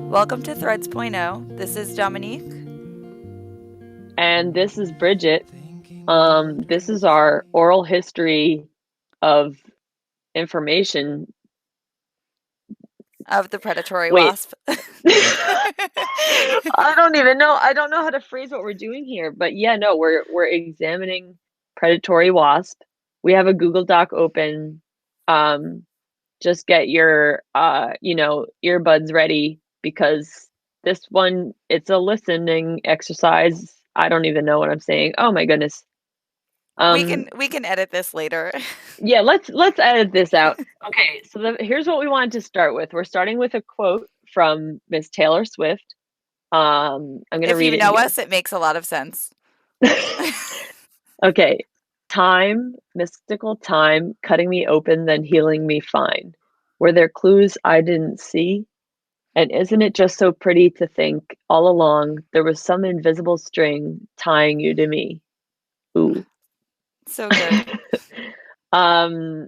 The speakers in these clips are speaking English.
Welcome to Threads.0. This is Dominique. And this is Bridget. This is our oral history of information. Of the Predatory Wait. Wasp. I don't even know. I don't know how to phrase what we're doing here, but yeah, no, we're examining Predatory Wasp. We have a Google Doc open. Just get your earbuds ready because this one, it's a listening exercise. I don't even know what I'm saying. Oh my goodness. we can edit this later. Yeah, let's edit this out. Okay, so here's what we wanted to start with. We're starting with a quote from Miss Taylor Swift. I'm gonna If read you it know here. us, it makes a lot of sense. Okay. Time, mystical time, cutting me open, then healing me fine. Were there clues I didn't see? And isn't it just so pretty to think all along there was some invisible string tying you to me? Ooh. So good. Um,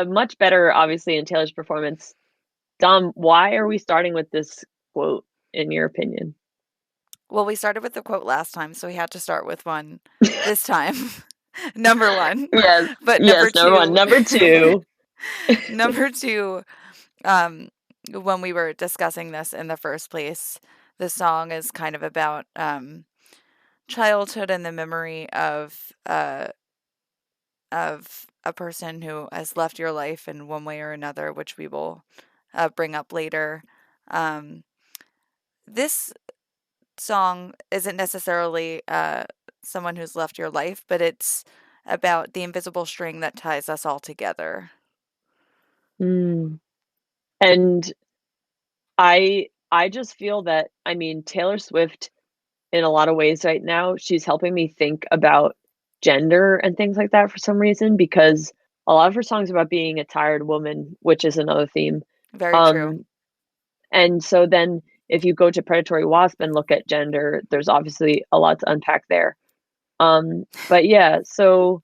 much better, obviously, in Taylor's performance. Dom, why are we starting with this quote, in your opinion? Well, we started with the quote last time, so we had to start with one this time. Number one. Yes, But number yes, number one. two, Number two. number two, um, when we were discussing this in the first place, the song is kind of about childhood and the memory of a person who has left your life in one way or another, which we will bring up later. Um, this song isn't necessarily someone who's left your life, but it's about the invisible string that ties us all together. Mm. And I just feel that, I mean, Taylor Swift, in a lot of ways right now, she's helping me think about gender and things like that for some reason, because a lot of her songs are about being a tired woman, which is another theme. Very true. Um, and so then if you go to Predatory Wasp and look at gender, there's obviously a lot to unpack there. But yeah, so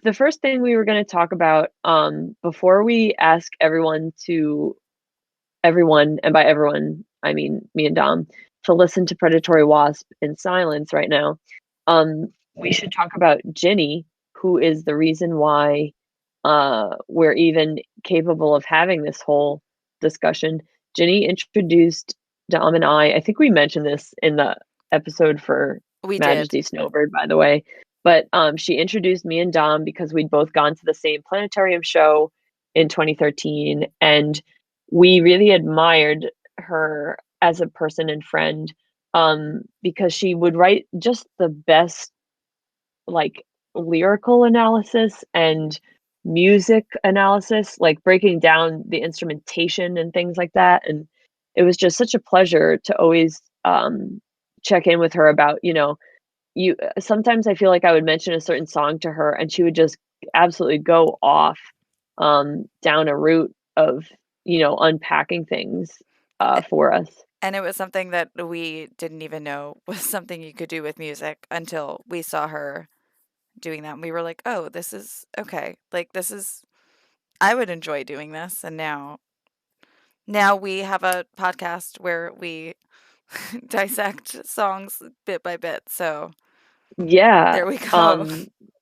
the first thing we were going to talk about, before we ask everyone, and by everyone, I mean me and Dom, to listen to Predatory Wasp in silence right now, we should talk about Ginny, who is the reason why we're even capable of having this whole discussion. Ginny introduced Dom and I think we mentioned this in the episode for We did. Majesty Snowbird, by the way. But she introduced me and Dom because we'd both gone to the same planetarium show in 2013, and we really admired her as a person and friend, because she would write just the best, like, lyrical analysis and music analysis, like breaking down the instrumentation and things like that. And it was just such a pleasure to always check in with her about, you sometimes I feel like I would mention a certain song to her and she would just absolutely go off down a route of, unpacking things A- for us. And it was something that we didn't even know was something you could do with music until we saw her doing that. And we were like, oh, this is okay. Like, this is, I would enjoy doing this. And now we have a podcast where we dissect songs bit by bit. So Yeah. there we go.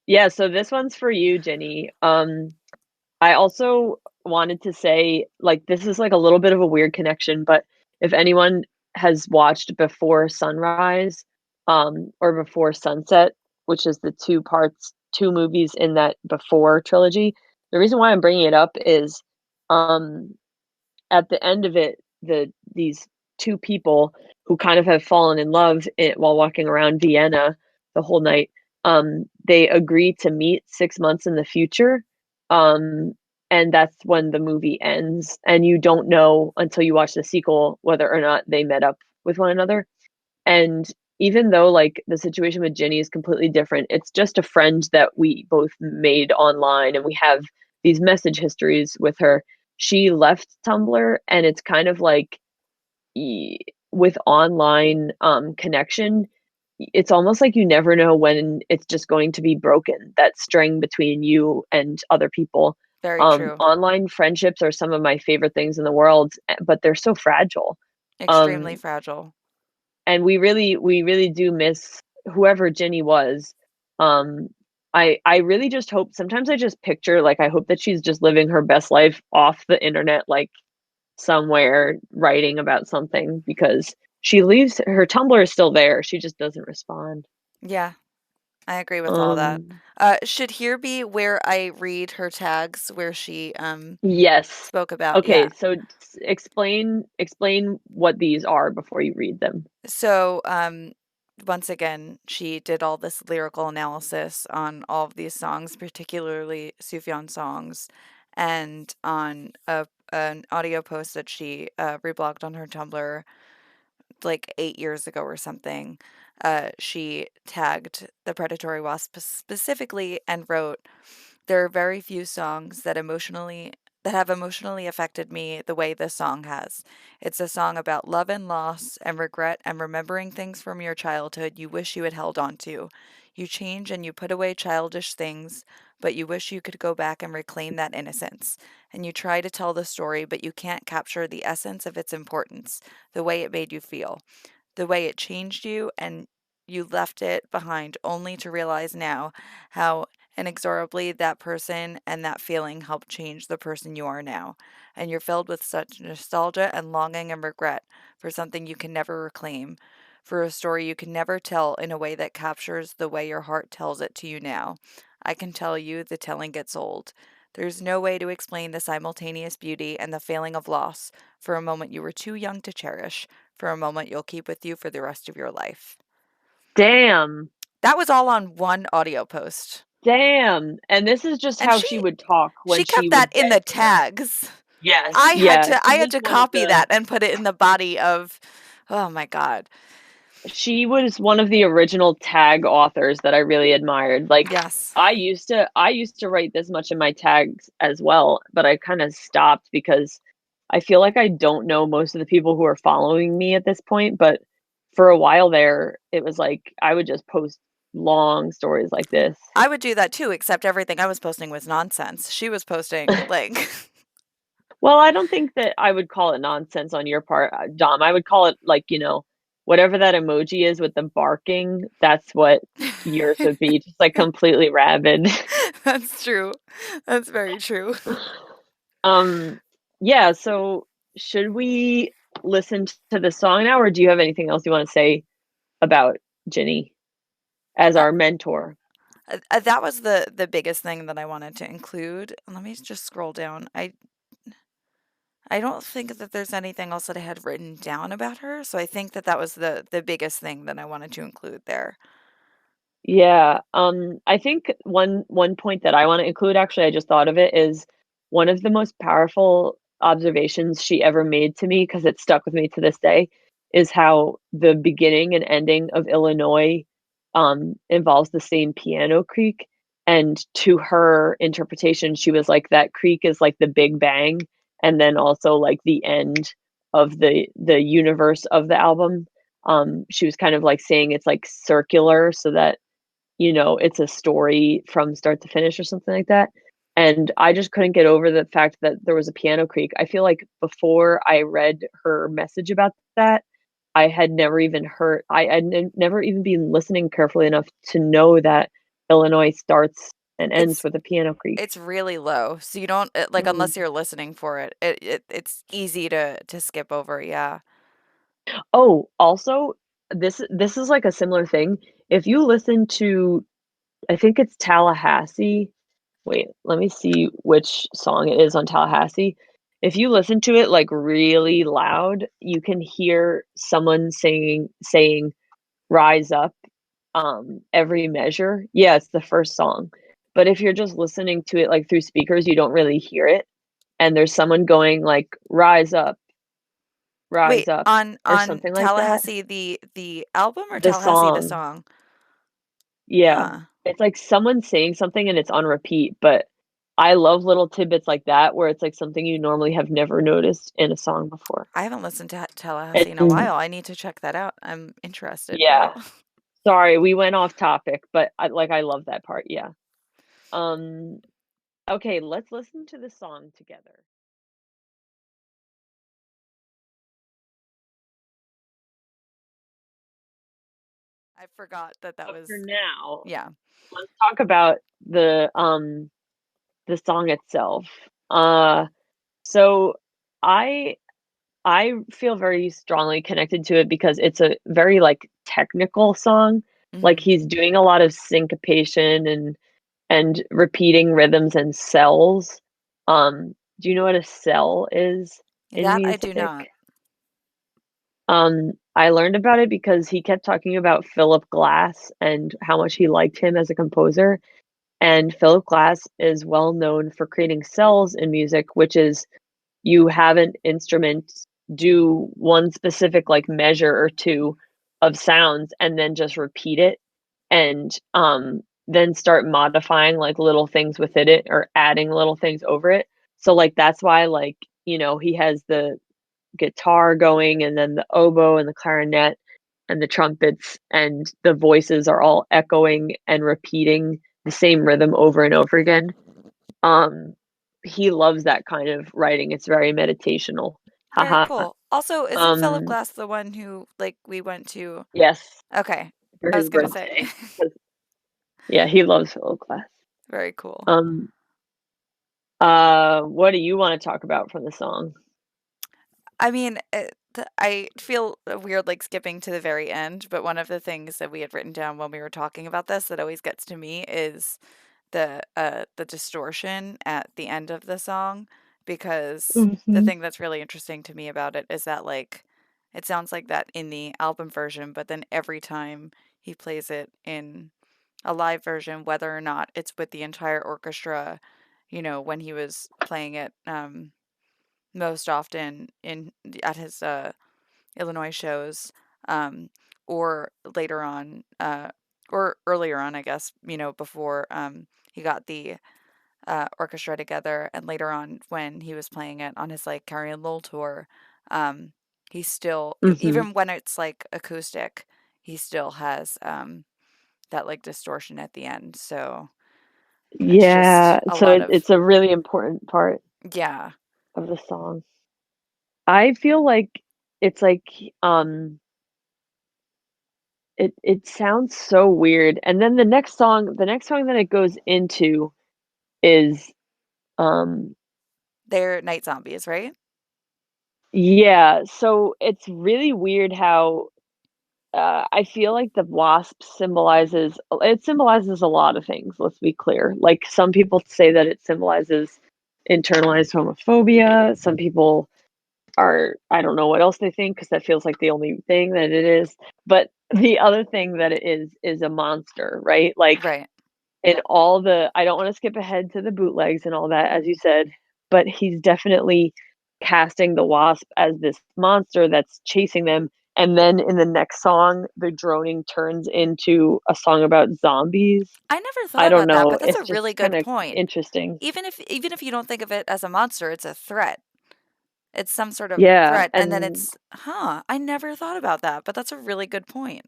Yeah, so this one's for you, Jenny. I also wanted to say, like, this is like a little bit of a weird connection, but if anyone has watched Before Sunrise, or Before Sunset, which is the two movies in that Before trilogy, the reason why I'm bringing it up is, um, at the end of it, these two people who kind of have fallen in love while walking around Vienna the whole night, they agree to meet 6 months in the future, um, and that's when the movie ends, and you don't know until you watch the sequel whether or not they met up with one another. And even though, like, the situation with Ginny is completely different, it's just a friend that we both made online and we have these message histories with her. She left Tumblr and it's kind of like, with online connection, it's almost like you never know when it's just going to be broken, that string between you and other people. Very true. Online friendships are some of my favorite things in the world, but they're so fragile. Extremely Um, fragile. and we really do miss whoever Ginny was. Um, I really just hope, sometimes I just picture, like, I hope that she's just living her best life off the internet, like somewhere writing about something, because she leaves her Tumblr is still there. She just doesn't respond. Yeah, I agree with all that. Um, Should here be where I read her tags where she yes. spoke about, Okay, yeah. so explain what these are before you read them. So, once again, she did all this lyrical analysis on all of these songs, particularly Sufjan songs, and on an audio post that she reblogged on her Tumblr like 8 years ago or something. She tagged the Predatory Wasp specifically and wrote, "There are very few songs that have emotionally affected me the way this song has. It's a song about love and loss and regret and remembering things from your childhood you wish you had held on to. You change and you put away childish things, but you wish you could go back and reclaim that innocence. And you try to tell the story, but you can't capture the essence of its importance, the way it made you feel, the way it changed you, and you left it behind only to realize now how inexorably that person and that feeling helped change the person you are now. And you're filled with such nostalgia and longing and regret for something you can never reclaim, for a story you can never tell in a way that captures the way your heart tells it to you now. I can tell you the telling gets old. There's no way to explain the simultaneous beauty and the feeling of loss for a moment you were too young to cherish, for a moment you'll keep with you for the rest of your life." Damn. That was all on one audio post. Damn. And this is just And how she would talk when she she kept that would in get the to know. tags. Yes. Yeah. I She had was to one of copy the that and put it in the body of, oh my God. she was one of the original tag authors that I really admired. Like, Yes. I used to write this much in my tags as well, but I kind of stopped because I feel like I don't know most of the people who are following me at this point, but for a while there, it was like I would just post long stories like this. I would do that too, except everything I was posting was nonsense. She was posting like, Well, I don't think that I would call it nonsense on your part, Dom. I would call it, like, whatever that emoji is with the barking, that's what yours would be, just like completely rabid. that's true. That's very true. Um, yeah, so should we listen to the song now, or do you have anything else you want to say about Ginny as Uh, our mentor? that was the biggest thing that I wanted to include. Let me just scroll down. I don't think that there's anything else that I had written down about her, so I think that that was the biggest thing that I wanted to include there. Yeah, I think one point that I want to include, actually, I just thought of it, is one of the most powerful observations she ever made to me, because it stuck with me to this day, is how the beginning and ending of Illinois involves the same piano creak. And to her interpretation, she was like, that creak is like the Big Bang, and then also like the end of the universe of the album. She was kind of like saying it's like circular, so that it's a story from start to finish or something like that. And I just couldn't get over the fact that there was a piano creak. I feel like before I read her message about that, I had never even heard, I had never even been listening carefully enough to know that Illinois starts and ends It's with a piano creak. it's really low, so you don't like Mm. unless you're listening for it. It's easy to skip over. Yeah. Oh, also, this is like a similar thing. If you listen to, I think it's Tallahassee. Wait, let me see which song it is on Tallahassee. If you listen to it, like, really loud, you can hear someone saying "Rise Up," every measure. Yeah, it's the first song. But if you're just listening to it, like, through speakers, you don't really hear it, and there's someone going, like, rise Wait, up," or on something like that. Tallahassee the album or The Tallahassee the song. song? Yeah. Huh. It's like someone saying something and it's on repeat, but I love little tidbits like that where it's like something you normally have never noticed in a song before. I haven't listened to Tallahassee in a And while. I need to check that out. I'm interested yeah, now. sorry, we went off topic, but I love that part. Yeah. Um, okay, let's listen to the song together. I forgot that that But was, for now, yeah. let's talk about the song itself. Uh, so I I feel very strongly connected to it because it's a very like technical song. Like Hmm. he's doing a lot of syncopation and repeating rhythms and cells. Do you know what a cell is in That I do music? not. I learned about it because he kept talking about Philip Glass and how much he liked him as a composer. And Philip Glass is well known for creating cells in music, which is you have an instrument do one specific like measure or two of sounds and then just repeat it and then start modifying like little things within it or adding little things over it. So like that's why like, he has the guitar going and then the oboe and the clarinet and the trumpets and the voices are all echoing and repeating the same rhythm over and over again. Um, he loves that kind of writing. It's very meditational. Very Haha. cool. Also, isn't Philip Um, Glass the one who, like, we went to? yes, Okay. for I his was gonna say. birthday. 'Cause- Yeah, he loves Philip Glass. Very cool. Um, what do you want to talk about from the song? I mean, I feel weird like skipping to the very end, but one of the things that we had written down when we were talking about this that always gets to me is the distortion at the end of the song, because the Mhm. thing that's really interesting to me about it is that like it sounds like that in the album version, but then every time he plays it in a live version, whether or not it's with the entire orchestra, when he was playing it most often in at his Illinois shows, um, or later on, or earlier on, I guess, before he got the orchestra together, and later on when he was playing it on his like Carrie and Lowell tour, um, he still, Mhm. even when it's like acoustic, he still has that like distortion at the end. So it's just Yeah, a so lot of, it's a really important part yeah. of the song. I feel like it's like um it sounds so weird. And then the next song that it goes into is um They're night zombies, right? yeah, so it's really weird how I feel like the wasp symbolizes a lot of things, let's be clear. Like some people say that it symbolizes internalized homophobia. Some people are I don't know what else they think because that feels like the only thing that it is. But the other thing that it is a monster, right? Like Right. in all the I don't want to skip ahead to the bootlegs and all that, as you said, but he's definitely casting the wasp as this monster that's chasing them. And then in the next song, the droning turns into a song about zombies. I never I thought don't about that, know. but that's a It's just really kind good of point. interesting. Even if you don't think of it as a monster, it's a threat. It's some sort of Yeah. threat, and then And I never thought about that, but that's a really good point.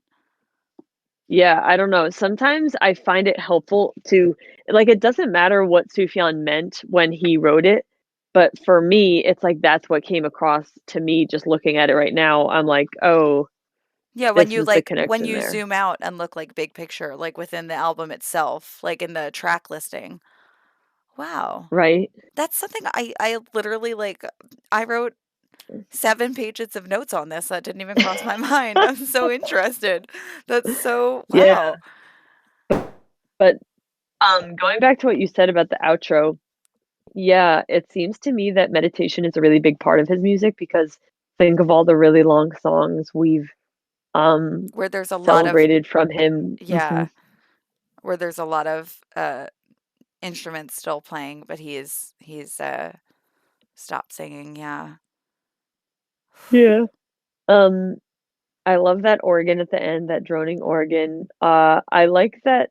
yeah, I don't know. Sometimes I find it helpful to like it doesn't matter what Sufjan meant when he wrote it, but for me, it's like that's what came across to me just looking at it right now. I'm like, "Oh, Yeah, this is the when connection you there." zoom out and look like big picture, like within the album itself, like in the track listing. Wow. Right? That's something I literally like I wrote 7 pages of notes on this that didn't even cross my mind. I'm so interested. That's so Yeah, wow. but going back to what you said about the outro, yeah, it seems to me that meditation is a really big part of his music because think of all the really long songs we've Where there's a lot of, celebrated from him. yeah, where there's a lot of instruments still playing, but he's stopped singing, yeah. Yeah. Um, I love that organ at the end, that droning organ. I like that.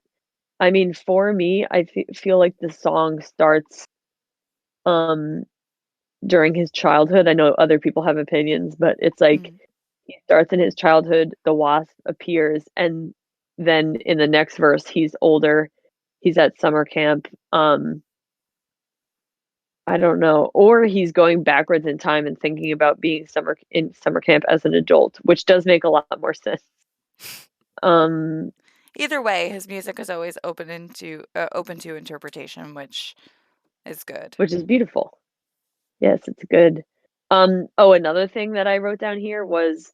I mean, for me, I feel like the song starts. um during his childhood. I know other people have opinions, but it's like Mm. he starts in his childhood, the wasp appears, and then in the next verse he's older, he's at summer camp. I don't know, or he's going backwards in time and thinking about being summer camp as an adult, which does make a lot more sense. Um, Either way, his music is always open to interpretation, which is good. which is beautiful. Yes, it's good. Oh, another thing that I wrote down here was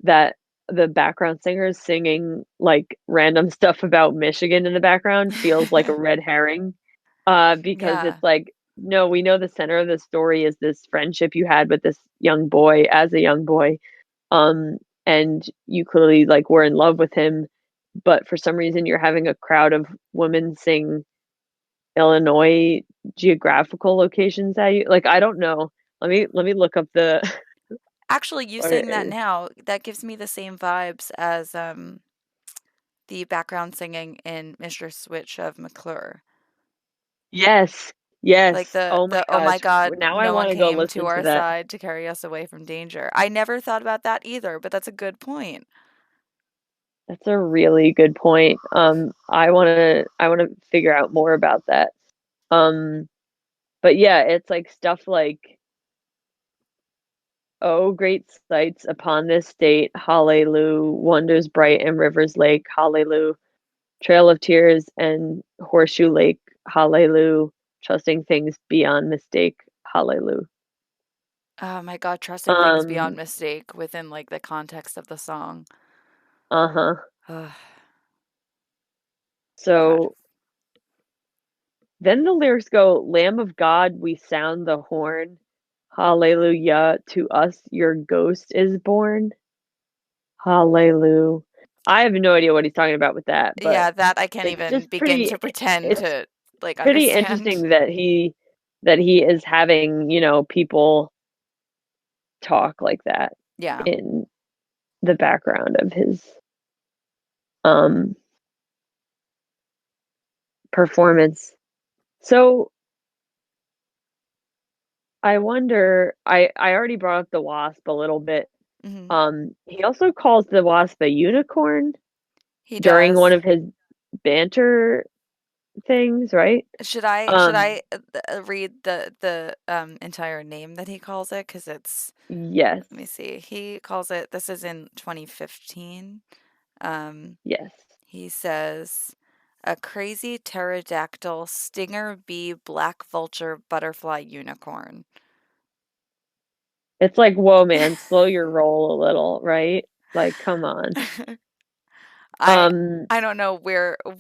that the background singer is singing like random stuff about Michigan in the background feels like a red herring. Because Yeah. it's like, no, we know the center of the story is this friendship you had with this young boy as a young boy. Um, and you clearly like were in love with him, but for some reason you're having a crowd of women sing Illinois geographical locations at you. Like, I don't know. Let me look up the Actually, you what it saying that is. now, that gives me the same vibes as the background singing in Mistress Switch of McClure. Yes. Like Yes. the Oh my the "Oh my gosh. god, Now I no one want to go came to listen to our that. side to carry us away from danger." I never thought about that either, but that's a good point. That's a really good point. I want to figure out more about that. Um, but yeah, it's like stuff like, oh, great sights upon this state, hallelujah, wonders bright and rivers lake, hallelujah, trail of tears and horseshoe lake, hallelujah, trusting things beyond mistake, hallelujah. Oh my god, trusting things beyond Um, mistake within like the context of the song. uh-huh. Ugh, God. So then the lyrics go, Lamb of God, we sound the horn. Hallelujah, to us your ghost is born. Hallelujah. I have no idea what he's talking about with that, but Yeah, that I can't it's even just begin to pretend it's to like pretty understand. interesting that he is having, people talk like that Yeah. in the background of his um performance. So I wonder, I already brought up the wasp a little bit. Mhm. He also calls the wasp a unicorn He during one does. of his banter things, right? Should Um, I read the entire name that he calls it? Because it's, yes, let me see. He calls it, this is in 2015. Um, yes. he says, a crazy pterodactyl stinger bee black vulture butterfly unicorn. It's like, whoa, man, slow your roll a little, right? Like, come on. I Um, I don't know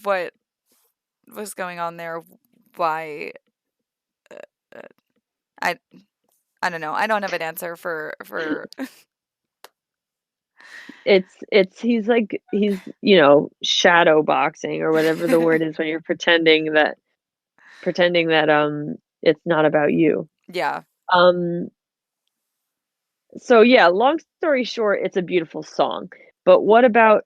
what was going on there. Why? Uh, I I don't know. I don't have an answer for. it's he's shadow boxing or whatever the word is when you're pretending that it's not about you. Yeah. Um, so yeah, long story short, it's a beautiful song. But what about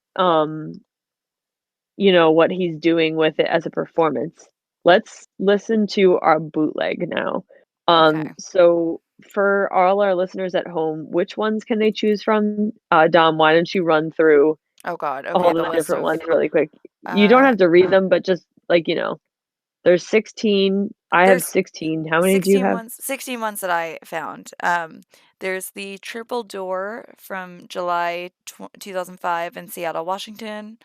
what he's doing with it as a performance? Let's listen to our bootleg now. Okay. So for all our listeners at home, which ones can they choose from? Dom, why don't you run through Oh God. all Okay. The the list different of ones really quick? You don't uh, have to read them, but just like, there's 16. I have there's 16. How many do you have? 16 ones that I found. There's the Triple Door from July 2005 in Seattle, Washington.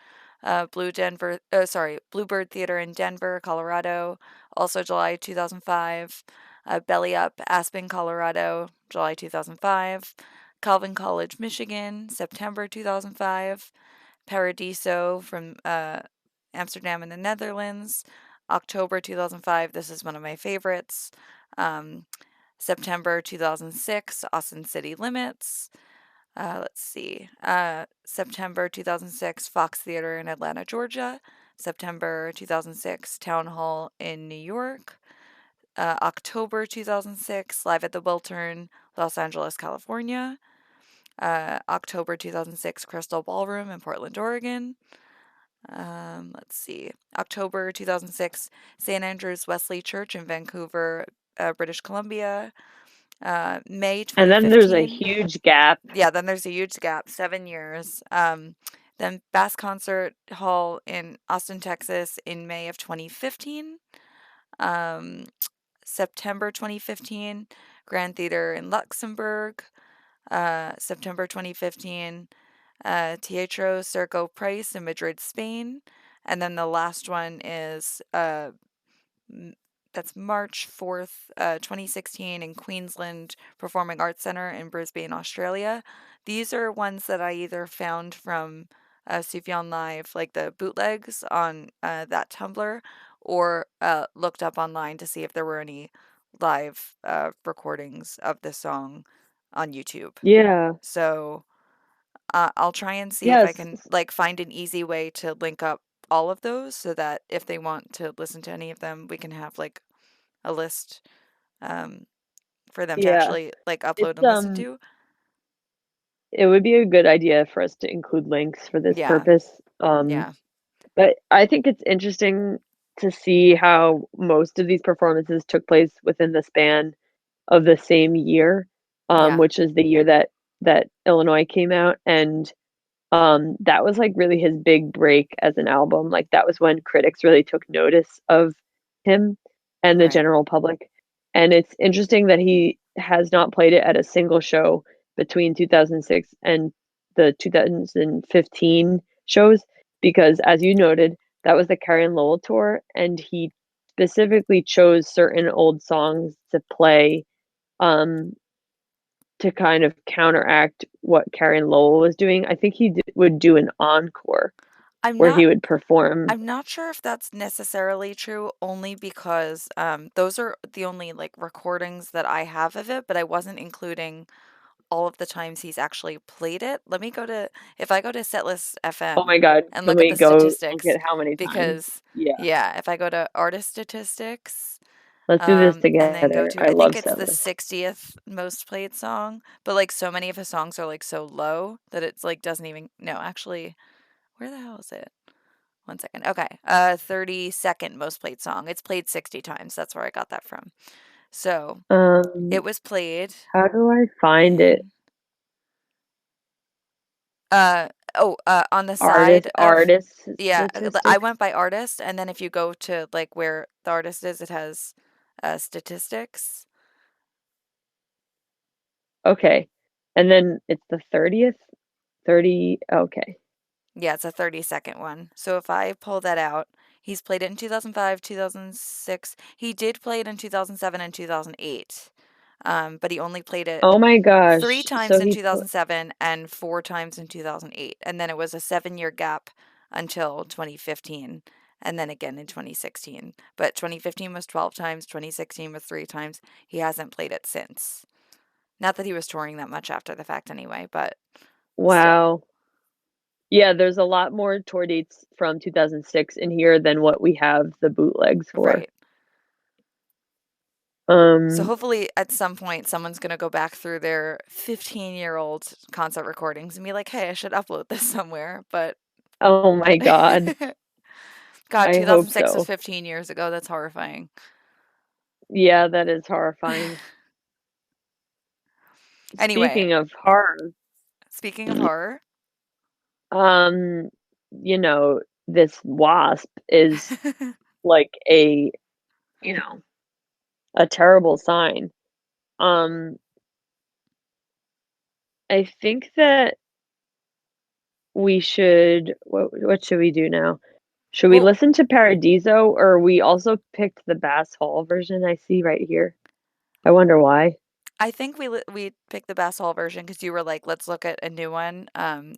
Bluebird Theater in Denver, Colorado, also July 2005. Belly Up, Aspen, Colorado, July 2005. Calvin College, Michigan, September 2005. Paradiso from Amsterdam in the Netherlands, October 2005. This is one of my favorites. Um, September 2006, Austin City Limits. Let's see. September 2006, Fox Theater in Atlanta, Georgia. September 2006, Town Hall in New York. October 2006, Live at the Wiltern, Los Angeles, California. October 2006, Crystal Ballroom in Portland, Oregon. Let's see. October 2006, St. Andrew's Wesley Church in Vancouver, British Columbia. May And then there's a 2015. huge gap. Yeah, then there's a huge gap, 7 years. Then Bass Concert Hall in Austin, Texas in May of 2015. Um, September 2015, Grand Theater in Luxembourg. September 2015, Teatro Circo Price in Madrid, Spain. And then the last one is that's March 4th, 2016 in Queensland Performing Arts Centre in Brisbane, Australia. These are ones that I either found from Sufjan Live, like the bootlegs on that Tumblr, or looked up online to see if there were any live recordings of the song on YouTube. Yeah. So I'll try and see if I Yes. can like find an easy way to link up all of those so that if they want to listen to any of them, we can have like a list um, for them to Yeah. actually like upload It's and listen to. it would be a good idea for us to include links for this Yeah, purpose. yeah, But I think it's interesting to see how most of these performances took place within the span of the same year, yeah, which is the year that Illinois came out, and that was like really his big break as an album. Like that was when critics really took notice of him and the right. general public. And it's interesting that he has not played it at a single show between 2006 and the 2015 shows because as you noted, that was the Karen Lowell tour and he specifically chose certain old songs to play um to kind of counteract what Karen Lowell was doing. I think would do an encore I'm where not he would perform. I'm not sure if that's necessarily true only because those are the only like recordings that I have of it, but I wasn't including all of the times he's actually played it. Let me go to if I go to Setlist Oh FM my God, and can look at we the go look statistics at how many times? because Yeah, yeah, if I go to artist statistics let's do this and then go together. to I I think love it's the Setlist. 60th most played song, but like so many of his songs are like so low that it's like doesn't even no, actually, where the hell is it? 1 second. Okay. 32nd most played song. It's played 60 times. That's where I got that from. So, Um, it was played how do I find it? in on the Artist, side of artist yeah, I statistics. went by artist and then if you go to like where the artist is, it has statistics. Okay, and then it's the 30th. 30. Okay. Yeah, it's a 30-second one. So if I pull that out, he's played it in 2005, 2006. He did play it in 2007 and 2008. But he only played it Oh my three gosh. times So in he 2007 and four times in 2008. And then it was a 7 year gap until 2015 and then again in 2016. But 2015 was 12 times, 2016 was three times. He hasn't played it since. Not that he was touring that much after the fact anyway, but still. wow. Yeah, there's a lot more tour dates from 2006 in here than what we have the bootlegs for. Right. So Um, hopefully at some point someone's going to go back through their 15-year-old concert recordings and be like, "Hey, I should upload this somewhere." But oh my God. God, I hope 2006 was so. 15 years ago. That's horrifying. Yeah, that is horrifying. Anyway, Speaking of horror, speaking of horror, um, this wasp is like you know, a terrible sign. Um, I think that we should what should we do now? Should we well, listen to Paradiso or we also picked the Bass Hall version I see right here? I wonder why. I think we picked the Bass Hall version because you were like, "Let's look at a new one." Um,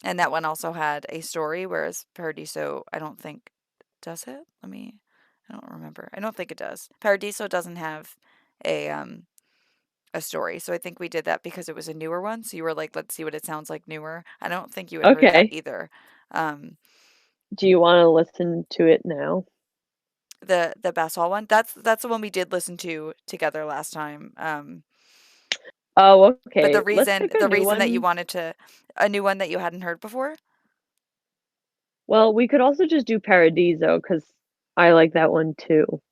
and that one also had a story, whereas Paradiso, I don't think does it. I don't remember. I don't think it does. Paradiso doesn't have a um a story, so I think we did that because it was a newer one. So you were like, "Let's see what it sounds like newer." I don't think you had heard that Okay. either. Um, Do you want to listen to it now? the Bass Hall one. That's the one we did listen to together last time. Oh, But okay. Let's pick a the new reason that you one. wanted to a new one that you hadn't heard before. Well, we could also just do Paradiso because I like that one too.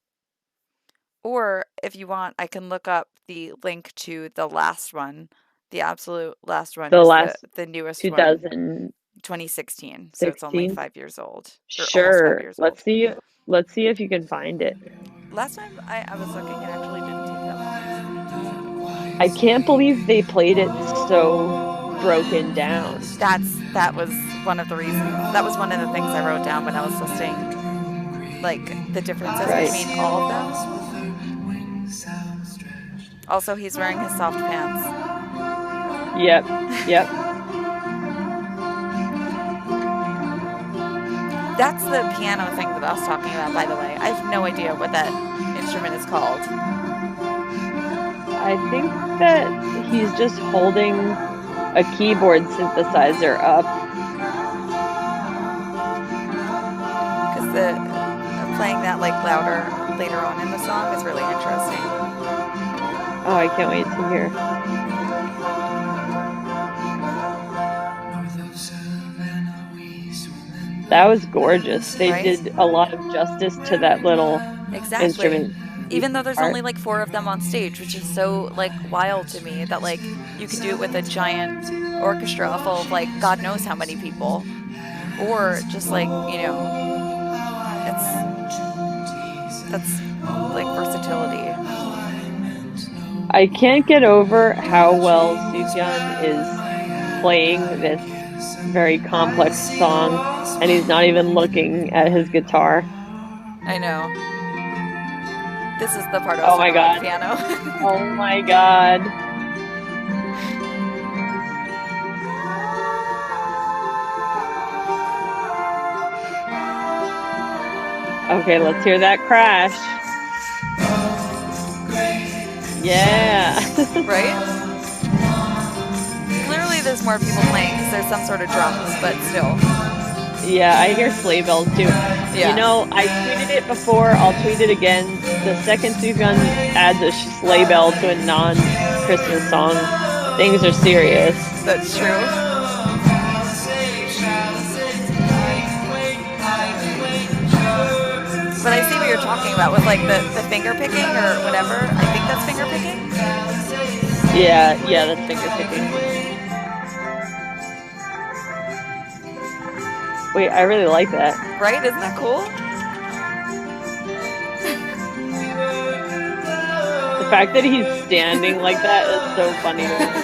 Or if you want, I can look up the link to the last one. The absolute last one The is last the newest one, 2016. 2016. So it's only 5 years old, or almost five Sure. years Let's old. see. Let's see if you can find it. Last time I was looking, it actually didn't take that long. So give me 2 seconds. I can't believe they played it so broken down. That was one of the reasons. That was one of the things I wrote down when I was listing like the differences Right. between all of them. Also, he's wearing his soft pants. Yep. Yep. That's the piano thing that I was talking about, by the way. I have no idea what that instrument is called. I think that he's just holding a keyboard synthesizer up. Because the playing that like louder later on in the song is really interesting. Oh, I can't wait to hear. That was gorgeous. They Right? did a lot of justice to that little Exactly. instrument Even though there's part. only like four of them on stage, which is so like wild to me that like you could do it with a giant orchestra full of like God knows how many people. Or just like, it's that's like versatility. I can't get over how well Sufjan is playing this very complex song, and he's not even looking at his guitar. I know. This is the part I was Oh talking my about, the god. piano. Oh my god. Okay, let's hear that crash. Yeah. Right? Clearly there's more people playing because there's some sort of drums, but still. Yeah, I hear sleigh bells too. You Yeah. know, I tweeted it before, I'll tweet it again. The second Sufjan adds a sleigh bell to a non-Christmas song, things are serious. That's true. But I see what you're talking about with like the finger picking or whatever. I think that's finger picking. Yeah, yeah, that's finger picking. Wait, I really like that. Right? Isn't that cool? The fact that he's standing like that is so funny to me.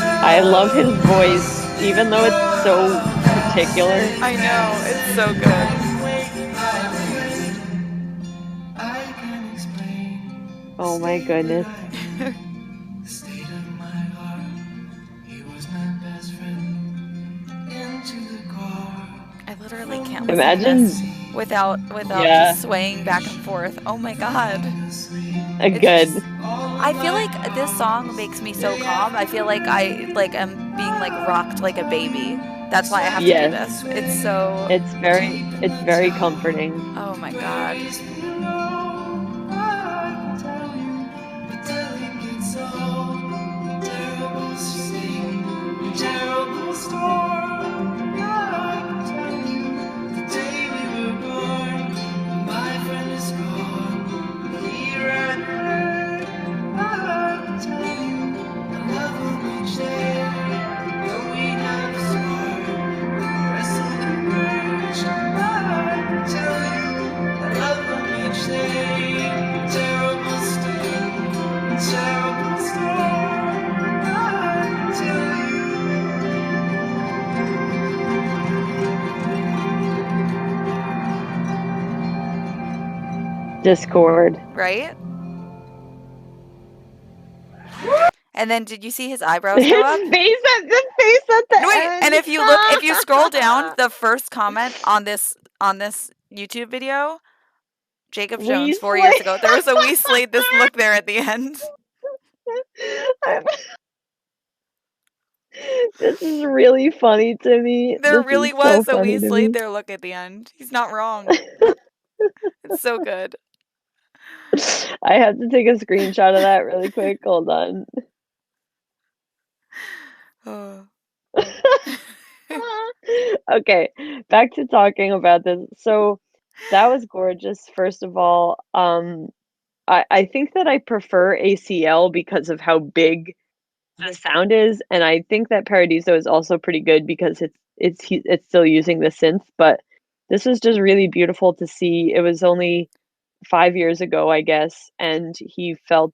I love his voice, even though it's so particular. I know. It's so good. Oh my goodness. I literally can't listen to Imagine, this without yeah, just swaying back and forth. Oh my god. a It's good. just I feel like this song makes me so calm. I feel like I like am being like rocked like a baby. That's why I have to do Yes, this. It's so it's very comforting. oh my god. Discord. Right? And then did you see his eyebrows go up? The face at the No, wait, and end. if you scroll down, the first comment on this YouTube video, Jacob We Jones 4 slay. years ago, there was a "We slayed this" look there at the end. This is really funny to me. There This really is so was a "We funny to slayed me. their" look at the end. He's not wrong. It's so good. I have to take a screenshot of that really quick. Hold on. Oh. Okay, back to talking about this. So that was gorgeous, first of all. I think that I prefer ACL because of how big the sound is, and I think that Paradiso is also pretty good because it's still using the synth, but this was just really beautiful to see. It was only 5 years ago, I guess, and he felt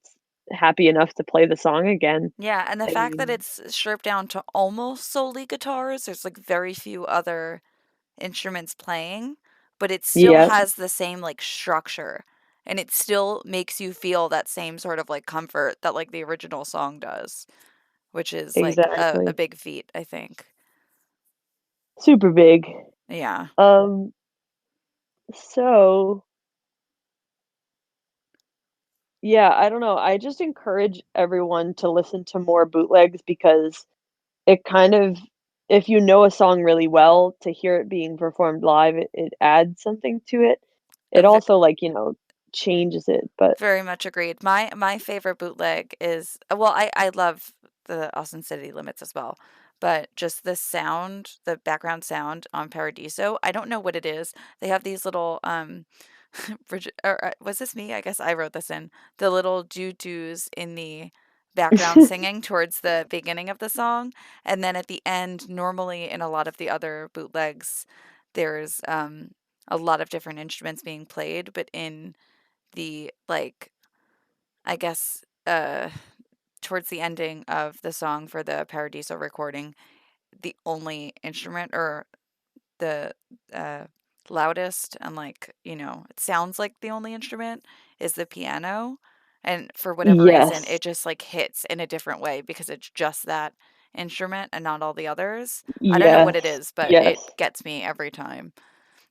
happy enough to play the song again. Yeah, and the fact that And it's stripped down to almost solely guitars, there's like very few other instruments playing, but it still yeah, has the same like structure. And it still makes you feel that same sort of like comfort that like the original song does, which is like a exactly. big feat, I think. Super big. Yeah. Um, so yeah, I don't know. I just encourage everyone to listen to more bootlegs because it kind of, if you know a song really well, to hear it being performed live, it adds something to it. It V- also, like, changes it, but Very much agreed. My favorite bootleg is well, I love the Austin City Limits as well, but just the sound, the background sound on Paradiso, I don't know what it is. They have these little was this me? I guess I wrote this in. The little doo-doos in the background singing towards the beginning of the song, and then at the end, normally in a lot of the other bootlegs, there's a lot of different instruments being played, but in the like I guess towards the ending of the song for the Paradiso recording, the only instrument or the uh loudest and like, it sounds like the only instrument is the piano. And for whatever reason, yes, it just like hits in a different way because it's just that instrument and not all the others. I don't know what yes, it is, but yes. it gets me every time.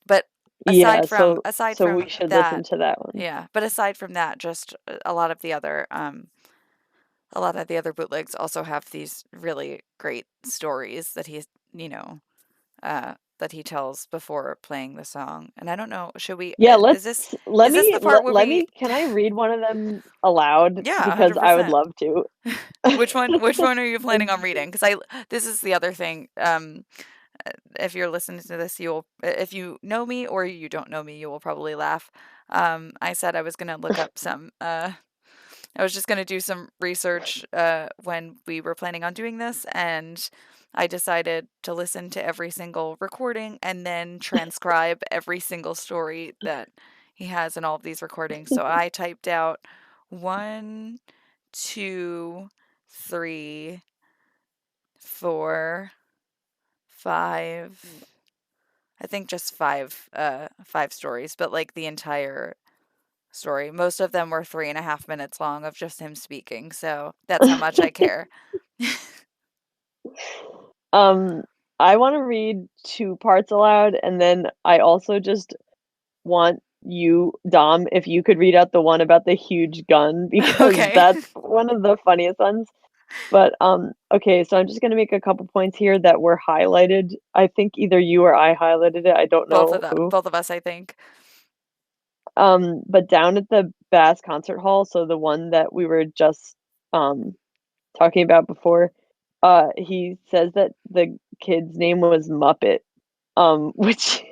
But Yeah, so aside so we from should listen that, to that one. yeah, but aside from that, just a lot of the other bootlegs also have these really great stories that you know, that he tells before playing the song. And I don't know, should we Yeah, is this the part where we can I read one of them aloud? yeah, Because I would 100%. love to. Which one are you planning on Like, reading? Because I this is the other thing. If you're listening to this, if you know me or you don't know me, you will probably laugh. I said I was gonna look up some I was just going to do some research when we were planning on doing this, and I decided to listen to every single recording and then transcribe every single story that he has in all of these recordings. So I typed out one, two, three, four, five. I think just five stories, but like the entire story. Most of them were 3.5 minutes long of just him speaking, so that's how much I care. um, I wanna read 2 parts aloud, and then I also just want you, Dom, if you could read out the one about the huge gun because Okay. that's one of the funniest ones. But, okay, so I'm just gonna make a couple points here that were highlighted. I think either you or I highlighted it, I don't know who. Both of us, I think. But down at the Bass Concert Hall, so the one that we were just, um, talking about before, he says that the kid's name was Muppet, which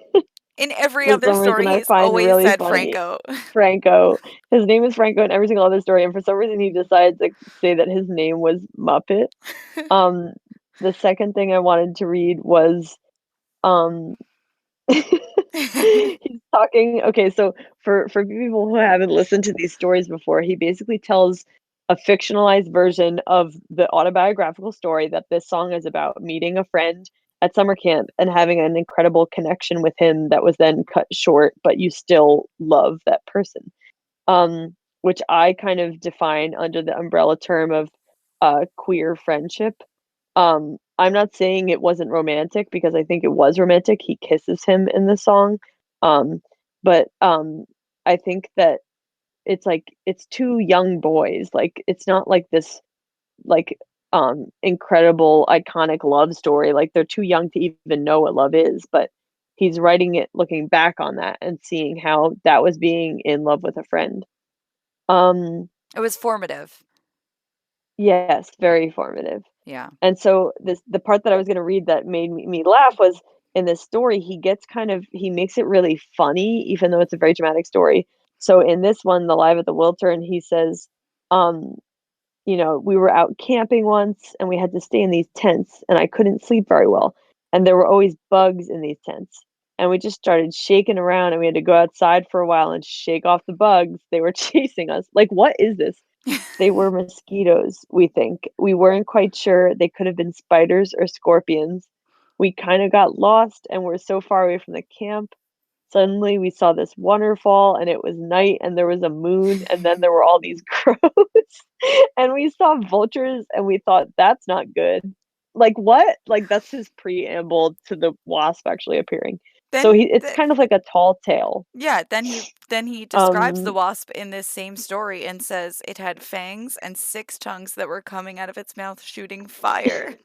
In every for other some reason story, I he's find always really said funny. Franco. Franco. His name is Franco in every single other story, and for some reason he decides to say that his name was Muppet. Um, the second thing I wanted to read was, um, he's talking, okay, so for people who haven't listened to these stories before, he basically tells a fictionalized version of the autobiographical story that this song is about meeting a friend at summer camp and having an incredible connection with him that was then cut short, but you still love that person. Which I kind of define under the umbrella term of queer friendship. I'm not saying it wasn't romantic because I think it was romantic. He kisses him in the song. Um, but I think that it's like it's two young boys. Like it's not like this like incredible iconic love story. Like they're too young to even know what love is, but he's writing it looking back on that and seeing how that was being in love with a friend. Um, It was formative. yes, very formative. Yeah. And so the part that I was gonna read that made me laugh was in this story, he makes it really funny, even though it's a very dramatic story. So in this one, The Live at the Wiltern, he says, um, "We were out camping once and we had to stay in these tents and I couldn't sleep very well. And there were always bugs in these tents. And we just started shaking around and we had to go outside for a while and shake off the bugs. They were chasing us. Like, what is this? They were mosquitoes, we think. We weren't quite sure. They could have been spiders or scorpions. We kind of got lost and were so far away from the camp. Suddenly, we saw this waterfall, and it was night, and there was a moon, and then there were all these crows, and we saw vultures, and we thought, "That's not good." Like, what? Like, that's his preamble to the wasp actually appearing. So Then it's kind of like a tall tale. yeah, then he describes the Um wasp in this same story and says it had fangs and 6 tongues that were coming out of its mouth shooting fire.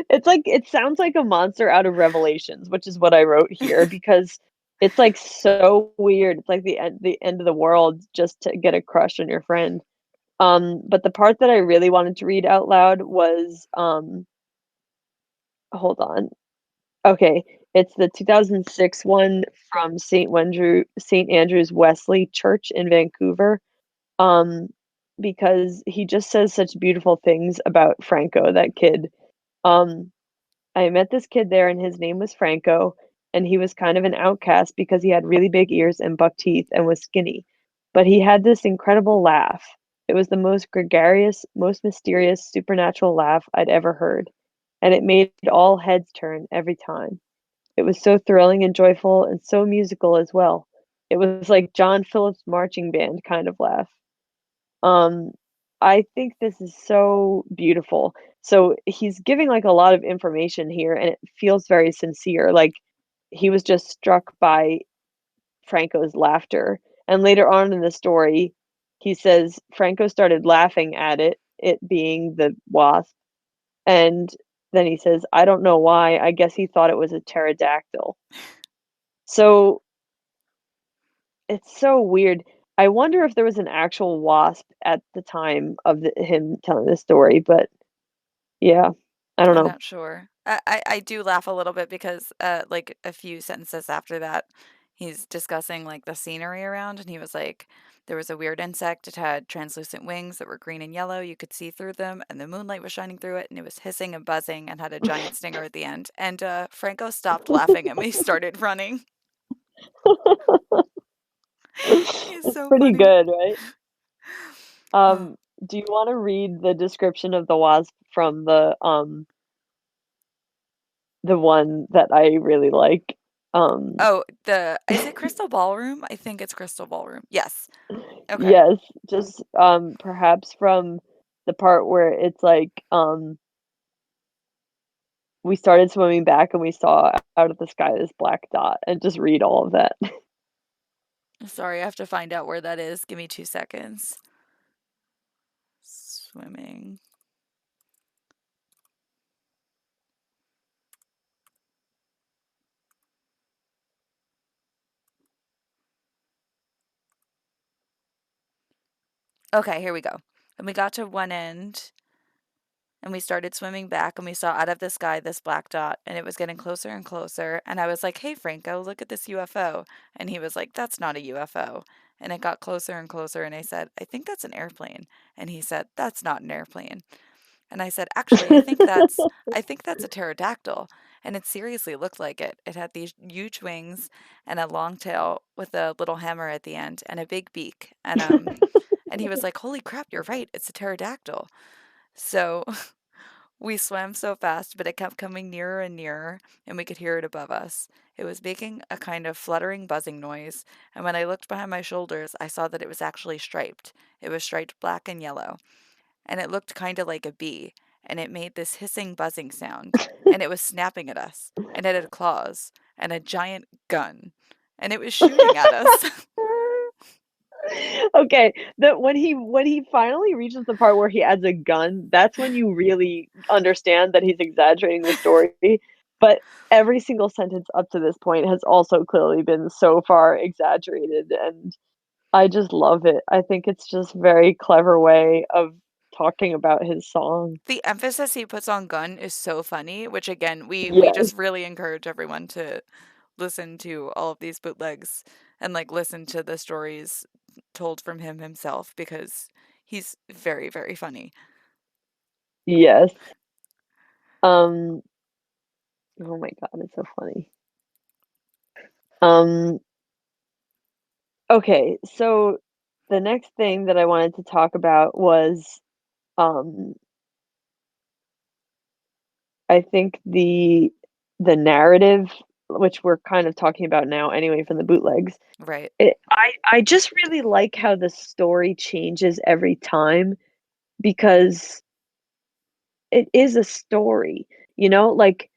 It's like it sounds like a monster out of Revelations, which is what I wrote here because it's, like, so weird. It's like the end of the world just to get a crush on your friend. But the part that I really wanted to read out loud was, hold on. Okay, it's the 2006 one from St. Andrew's Wesley Church in Vancouver, um, because he just says such beautiful things about Franco, that kid. Um I met this kid there and his name was Franco, and he was kind of an outcast because he had really big ears and buck teeth and was skinny. But he had this incredible laugh. It was the most gregarious, most mysterious, supernatural laugh I'd ever heard, and it made all heads turn every time. It was so thrilling and joyful and so musical as well. It was like John Phillips marching band kind of laugh. Um, I think this is so beautiful. So he's giving, like, a lot of information here, and it feels very sincere, like, he was just struck by Franco's laughter, and later on in the story, he says Franco started laughing at it being the wasp, and then he says, "I don't know why, I guess he thought it was a pterodactyl." So it's so weird. I wonder if there was an actual wasp at the time of him telling the story, but yeah, I don't I'm know. not sure. I do laugh a little bit because, like, a few sentences after that, he's discussing, like, the scenery around, and he was like, there was a weird insect. It had translucent wings that were green and yellow. You could see through them, and the moonlight was shining through it, and it was hissing and buzzing and had a giant stinger at the end. And Franco stopped laughing and we started running. He's It's so pretty funny. good, right? Oh, Um, do you wanna read the description of the wasp from the one that I really like? Um, oh, the is it Crystal Ballroom? I think it's Crystal Ballroom. Yes. Okay. yes, just, perhaps from the part where it's like, we started swimming back and we saw out of the sky this black dot, and just read all of that. Sorry, I have to find out where that is. Give me 2 seconds. Swimming. Okay, here we go. And we got to one end and we started swimming back and we saw out of the sky this black dot and it was getting closer and closer. And I was like, hey, Franco, look at this UFO. And he was like, that's not a UFO. And it got closer and closer. And I said, I think that's an airplane. And he said, that's not an airplane. And I said, actually, I think that's a pterodactyl. And it seriously looked like it. It had these huge wings and a long tail with a little hammer at the end and a big beak. And he was like, "Holy crap, you're right. It's a pterodactyl." So we swam so fast, but it kept coming nearer and nearer, and we could hear it above us. It was making a kind of fluttering, buzzing noise, and when I looked behind my shoulders, I saw that it was actually striped. It was striped black and yellow, and it looked kind of like a bee, and it made this hissing, buzzing sound, and it was snapping at us, and it had claws and a giant gun, and it was shooting at us. Okay, the when he finally reaches the part where he adds a gun, that's when you really understand that he's exaggerating the story, but every single sentence up to this point has also clearly been so far exaggerated, and I just love it. I think it's just very clever way of talking about his song. The emphasis he puts on gun is so funny, which again, we Yes. just really encourage everyone to listen to all of these bootlegs and like listen to the stories told from him himself because he's very, very funny. Yes. Um, oh my God, it's so funny. Um, okay, so the next thing that I wanted to talk about was um I think the narrative, which we're kind of talking about now anyway from the bootlegs. Right. I just really like how the story changes every time because it is a story, like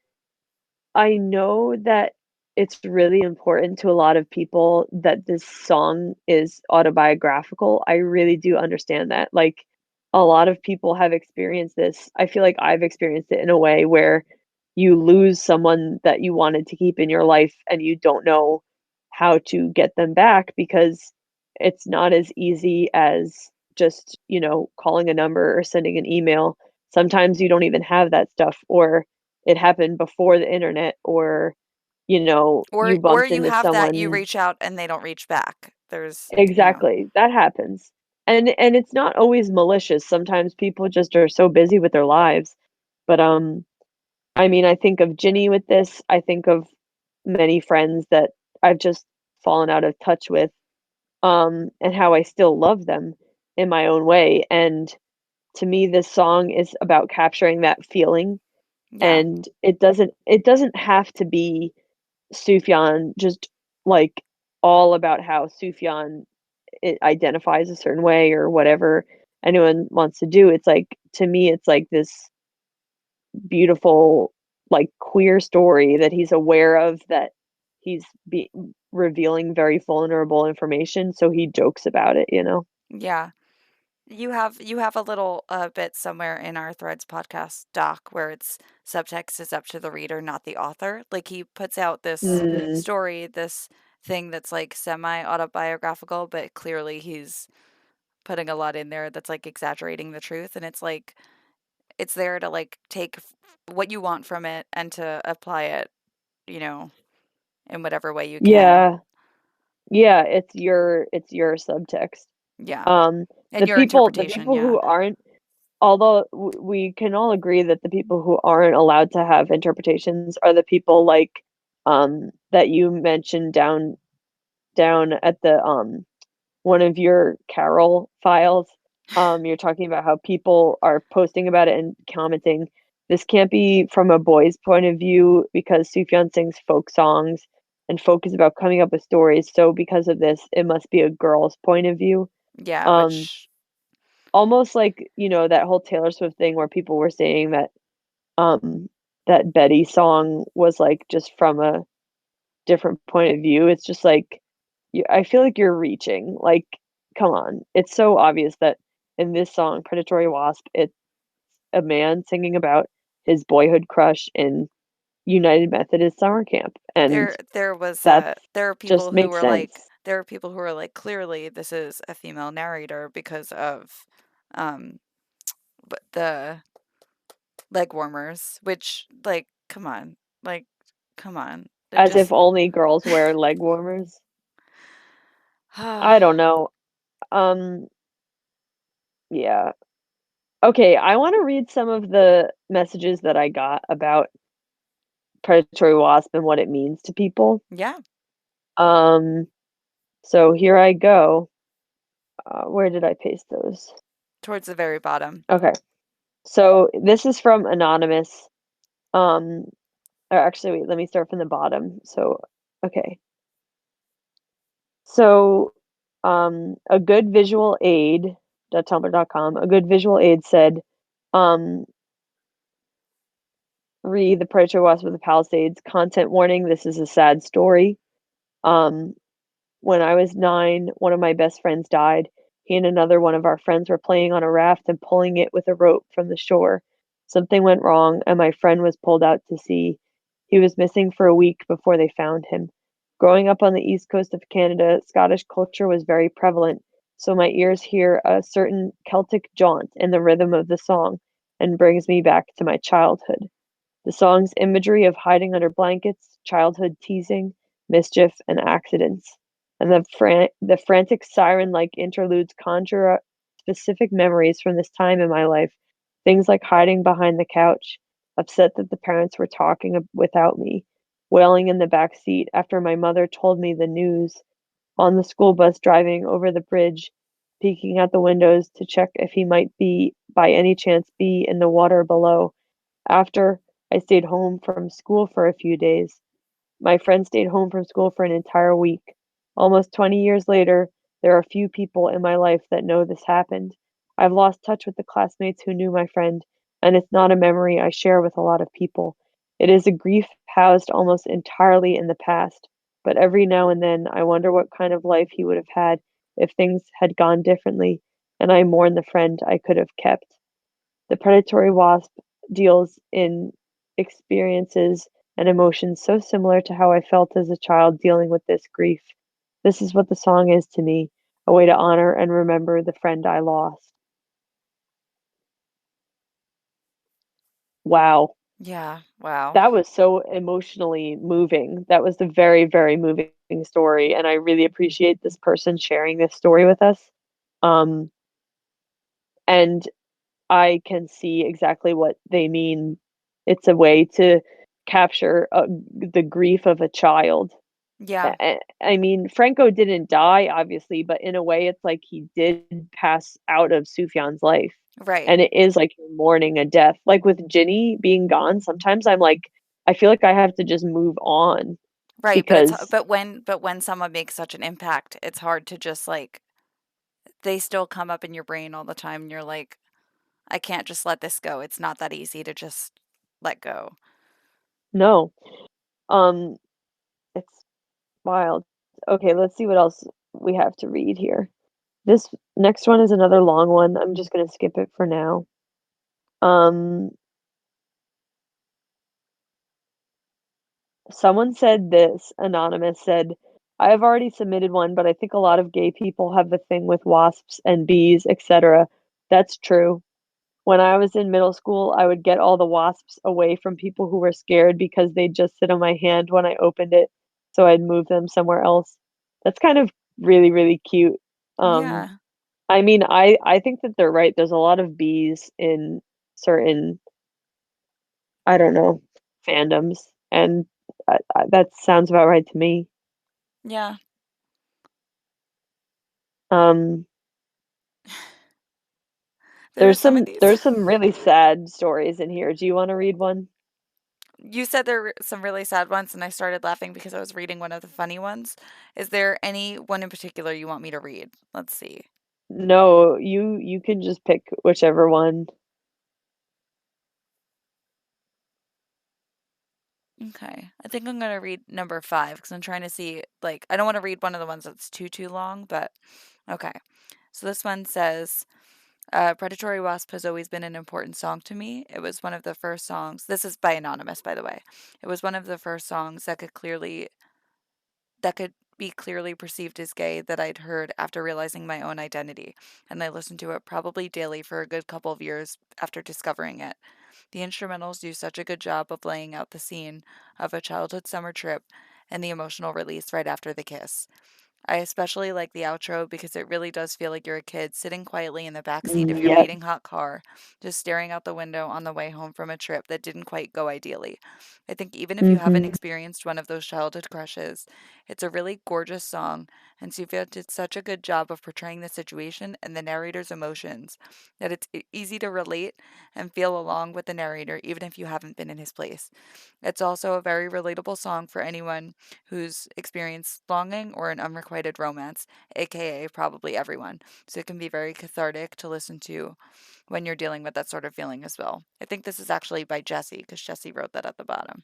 I know that it's really important to a lot of people that this song is autobiographical. I really do understand that. Like, a lot of people have experienced this. I feel like I've experienced it in a way where you lose someone that you wanted to keep in your life and you don't know how to get them back because it's not as easy as just, calling a number or sending an email. Sometimes you don't even have that stuff, or it happened before the internet, or Or you or bumped you into have that you someone. reach out and they don't reach back. There's. Exactly, that happens, and it's not always malicious. Sometimes people just are so busy with their lives. But I mean, I think of Ginny with this. I think of many friends that I've just fallen out of touch with, and how I still love them in my own way. And to me, this song is about capturing that feeling. Yeah. And it doesn't have to be Sufjan just like all about how Sufjan it identifies a certain way or whatever anyone wants to do. It's like, to me, it's like this beautiful, like, queer story that he's aware of, that he's be revealing very vulnerable information, so he jokes about it? Yeah. You have a little bit somewhere in our Threads podcast doc where it's subtext is up to the reader, not the author. Like he puts out this Mm, story, this thing that's like semi autobiographical, but clearly he's putting a lot in there that's like exaggerating the truth, and it's like it's there to like take what you want from it and to apply it, you know, in whatever way you can. yeah, yeah, it's your subtext. Yeah. Um, And the your people the interpretation, people yeah. who aren't although we can all agree that the people who aren't allowed to have interpretations are the people like, that you mentioned down at the, one of your Carol files. You're talking about how people are posting about it and commenting, "This can't be from a boy's point of view because Sufjan sings folk songs, and folk is about coming up with stories, so because of this, it must be a girl's point of view." Yeah, Um, which Almost like, that whole Taylor Swift thing where people were saying that Betty song was, like, just from a different point of view. It's just like, I feel like you're reaching. Like, come on. It's so obvious that in this song, Predatory Wasp, it's a man singing about his boyhood crush in United Methodist summer camp. And that's there are just people who makes were like sense. there are people who are like clearly this is a female narrator because of um but the leg warmers, which like like come on. It As if just only girls wear leg warmers. I don't know. Um, yeah. Okay, I want to read some of the messages that I got about Predatory Wasp and what it means to people. yeah, Um, so here I go. Where did I paste those? towards the very bottom. Okay. So this is from Anonymous. Um, or actually, wait, let me start from the bottom. So, okay. So, a good visual aid, .tumblr.com, a good visual aid said, um, read the Predatory Wasp with the Palisades. Content warning, this is a sad story. Um, when I was 9, one of my best friends died. He and another one of our friends were playing on a raft and pulling it with a rope from the shore. Something went wrong, and my friend was pulled out to sea. He was missing for a week before they found him. Growing up on the east coast of Canada, Scottish culture was very prevalent, so my ears hear a certain Celtic jaunt in the rhythm of the song and brings me back to my childhood. The song's imagery of hiding under blankets, childhood teasing, mischief, and accidents, and the frantic siren-like interludes conjure up specific memories from this time in my life. Things like hiding behind the couch, upset that the parents were talking without me, wailing in the back seat after my mother told me the news, on the school bus driving over the bridge, peeking out the windows to check if he might be, by any chance, be in the water below. After I stayed home from school for a few days, my friend stayed home from school for an entire week. Almost 20 years later, there are few people in my life that know this happened. I've lost touch with the classmates who knew my friend, and it's not a memory I share with a lot of people. It is a grief housed almost entirely in the past, but every now and then I wonder what kind of life he would have had if things had gone differently, and I mourn the friend I could have kept. The predatory wasp deals in experiences and emotions so similar to how I felt as a child dealing with this grief. This is what the song is to me, a way to honor and remember the friend I lost. Wow. Yeah, wow. That was so emotionally moving. That was a very, very moving story, and I really appreciate this person sharing this story with us. Um, and I can see exactly what they mean. It's a way to capture, the grief of a child. Yeah, I mean, Franco didn't die, obviously, but in a way, it's like he did pass out of Sufjan's life, right. and it is like you're mourning a death. Like with Ginny being gone, sometimes I'm like, I feel like I have to just move on Right, but it's because but when someone makes such an impact, it's hard to just like they still come up in your brain all the time and you're like, I can't just let this go. It's not that easy to just let go. no, um, it's wild. Okay, let's see what else we have to read here. This next one is another long one. I'm just gonna skip it for now. Um, Someone said this, anonymous said, I have already submitted one, but I think a lot of gay people have the thing with wasps and bees, etc. That's true. When I was in middle school, I would get all the wasps away from people who were scared because they'd just sit on my hand when I opened it, so I'd move them somewhere else. That's kind of really, really cute. Um, Yeah. I mean, I think that they're right. There's a lot of bees in certain, I don't know, fandoms, and that sounds about right to me. Yeah. Um, There are some of these. there's some really sad stories in here. Do you want to read one? You said there were some really sad ones, and I started laughing because I was reading one of the funny ones. Is there any one in particular you want me to read? Let's see. No, you can just pick whichever one. Okay. I think I'm gonna read number 5 because I'm trying to see, like, I don't want to read one of the ones that's too long, but okay. So this one says, Predatory Wasp has always been an important song to me. It was one of the first songs. This is by Anonymous, by the way. It was one of the first songs that could be clearly perceived as gay that I'd heard after realizing my own identity, and I listened to it probably daily for a good couple of years after discovering it. The instrumentals do such a good job of laying out the scene of a childhood summer trip and the emotional release right after the kiss. I especially like the outro because it really does feel like you're a kid sitting quietly in the back seat of your Yep. beating hot car, just staring out the window on the way home from a trip that didn't quite go ideally. I think even if you haven't Hmm. experienced one of those childhood crushes, it's a really gorgeous song, and Sufjan did such a good job of portraying the situation and the narrator's emotions that it's easy to relate and feel along with the narrator even if you haven't been in his place. It's also a very relatable song for anyone who's experienced longing or an unrequited romance, aka probably everyone. So it can be very cathartic to listen to when you're dealing with that sort of feeling as well. I think this is actually by Jesse because Jesse wrote that at the bottom.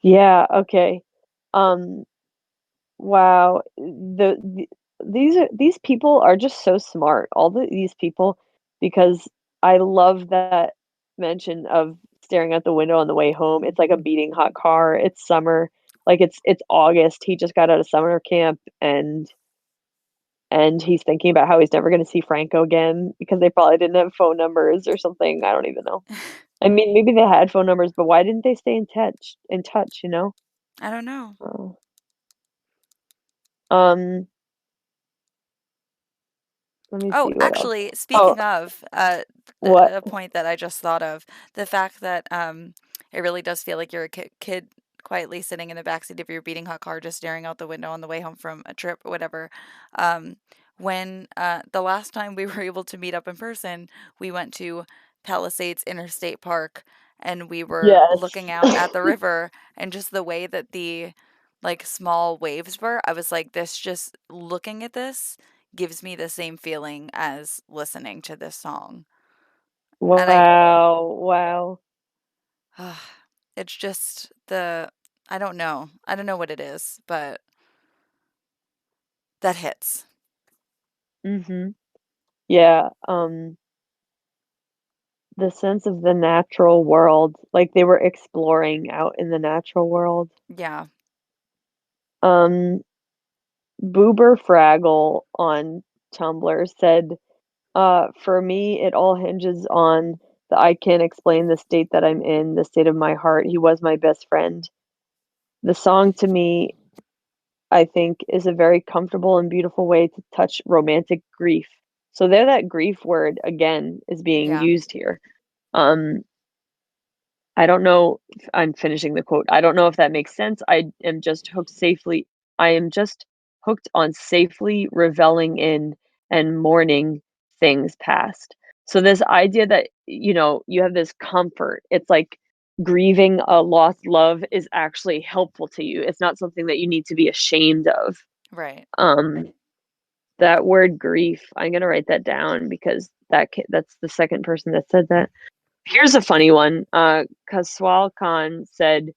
Yeah, okay. Um, wow. These people are just so smart. These people, because I love that mention of staring out the window on the way home. It's like a beating hot car. It's summer. like it's August. He just got out of summer camp and he's thinking about how he's never going to see Franco again because they probably didn't have phone numbers or something. I don't even know. I mean, maybe they had phone numbers, but why didn't they stay in touch? In touch, you know? I don't know. Oh. Um, Let me Oh, see what else. actually, Oh, speaking of, what? a point that I just thought of, the fact that it really does feel like you're a kid quietly sitting in the backseat of your beating hot car, just staring out the window on the way home from a trip or whatever. Um, when the last time we were able to meet up in person, we went to Palisades Interstate Park, and we were Yes. looking out at the river, and just the way that the like small waves were, I was like, this just looking at this gives me the same feeling as listening to this song. And Wow. Wow. it's just the, I don't know. I don't know what it is, but that hits. Mm-hmm. Yeah. The sense of the natural world, like they were exploring out in the natural world. Yeah. Um, Boober Fraggle on Tumblr said, for me, it all hinges on the I can't explain the state that I'm in, the state of my heart. He was my best friend. The song to me, I think, is a very comfortable and beautiful way to touch romantic grief. So there that grief word again is being Yeah. used here. Um, I don't know if I'm finishing the quote. I don't know if that makes sense. I am just hooked on safely reveling in and mourning things past. So this idea that, you know, you have this comfort. It's like grieving a lost love is actually helpful to you. It's not something that you need to be ashamed of. Right. Um, that word grief, I'm gonna write that down because that's the second person that said that. Here's a funny one. Kaswal Khan said,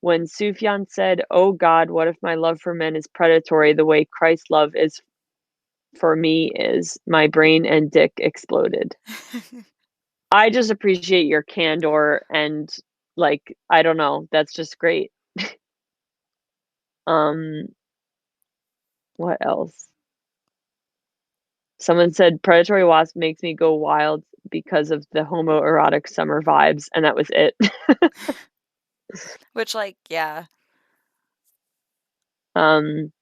when Sufyan said, "Oh God, what if my love for men is predatory the way Christ's love is for me is," my brain and dick exploded. I just appreciate your candor and like, I don't know, that's just great. Um, what else? Someone said Predatory Wasp makes me go wild because of the homoerotic summer vibes, and that was it. Which, like, yeah. Um,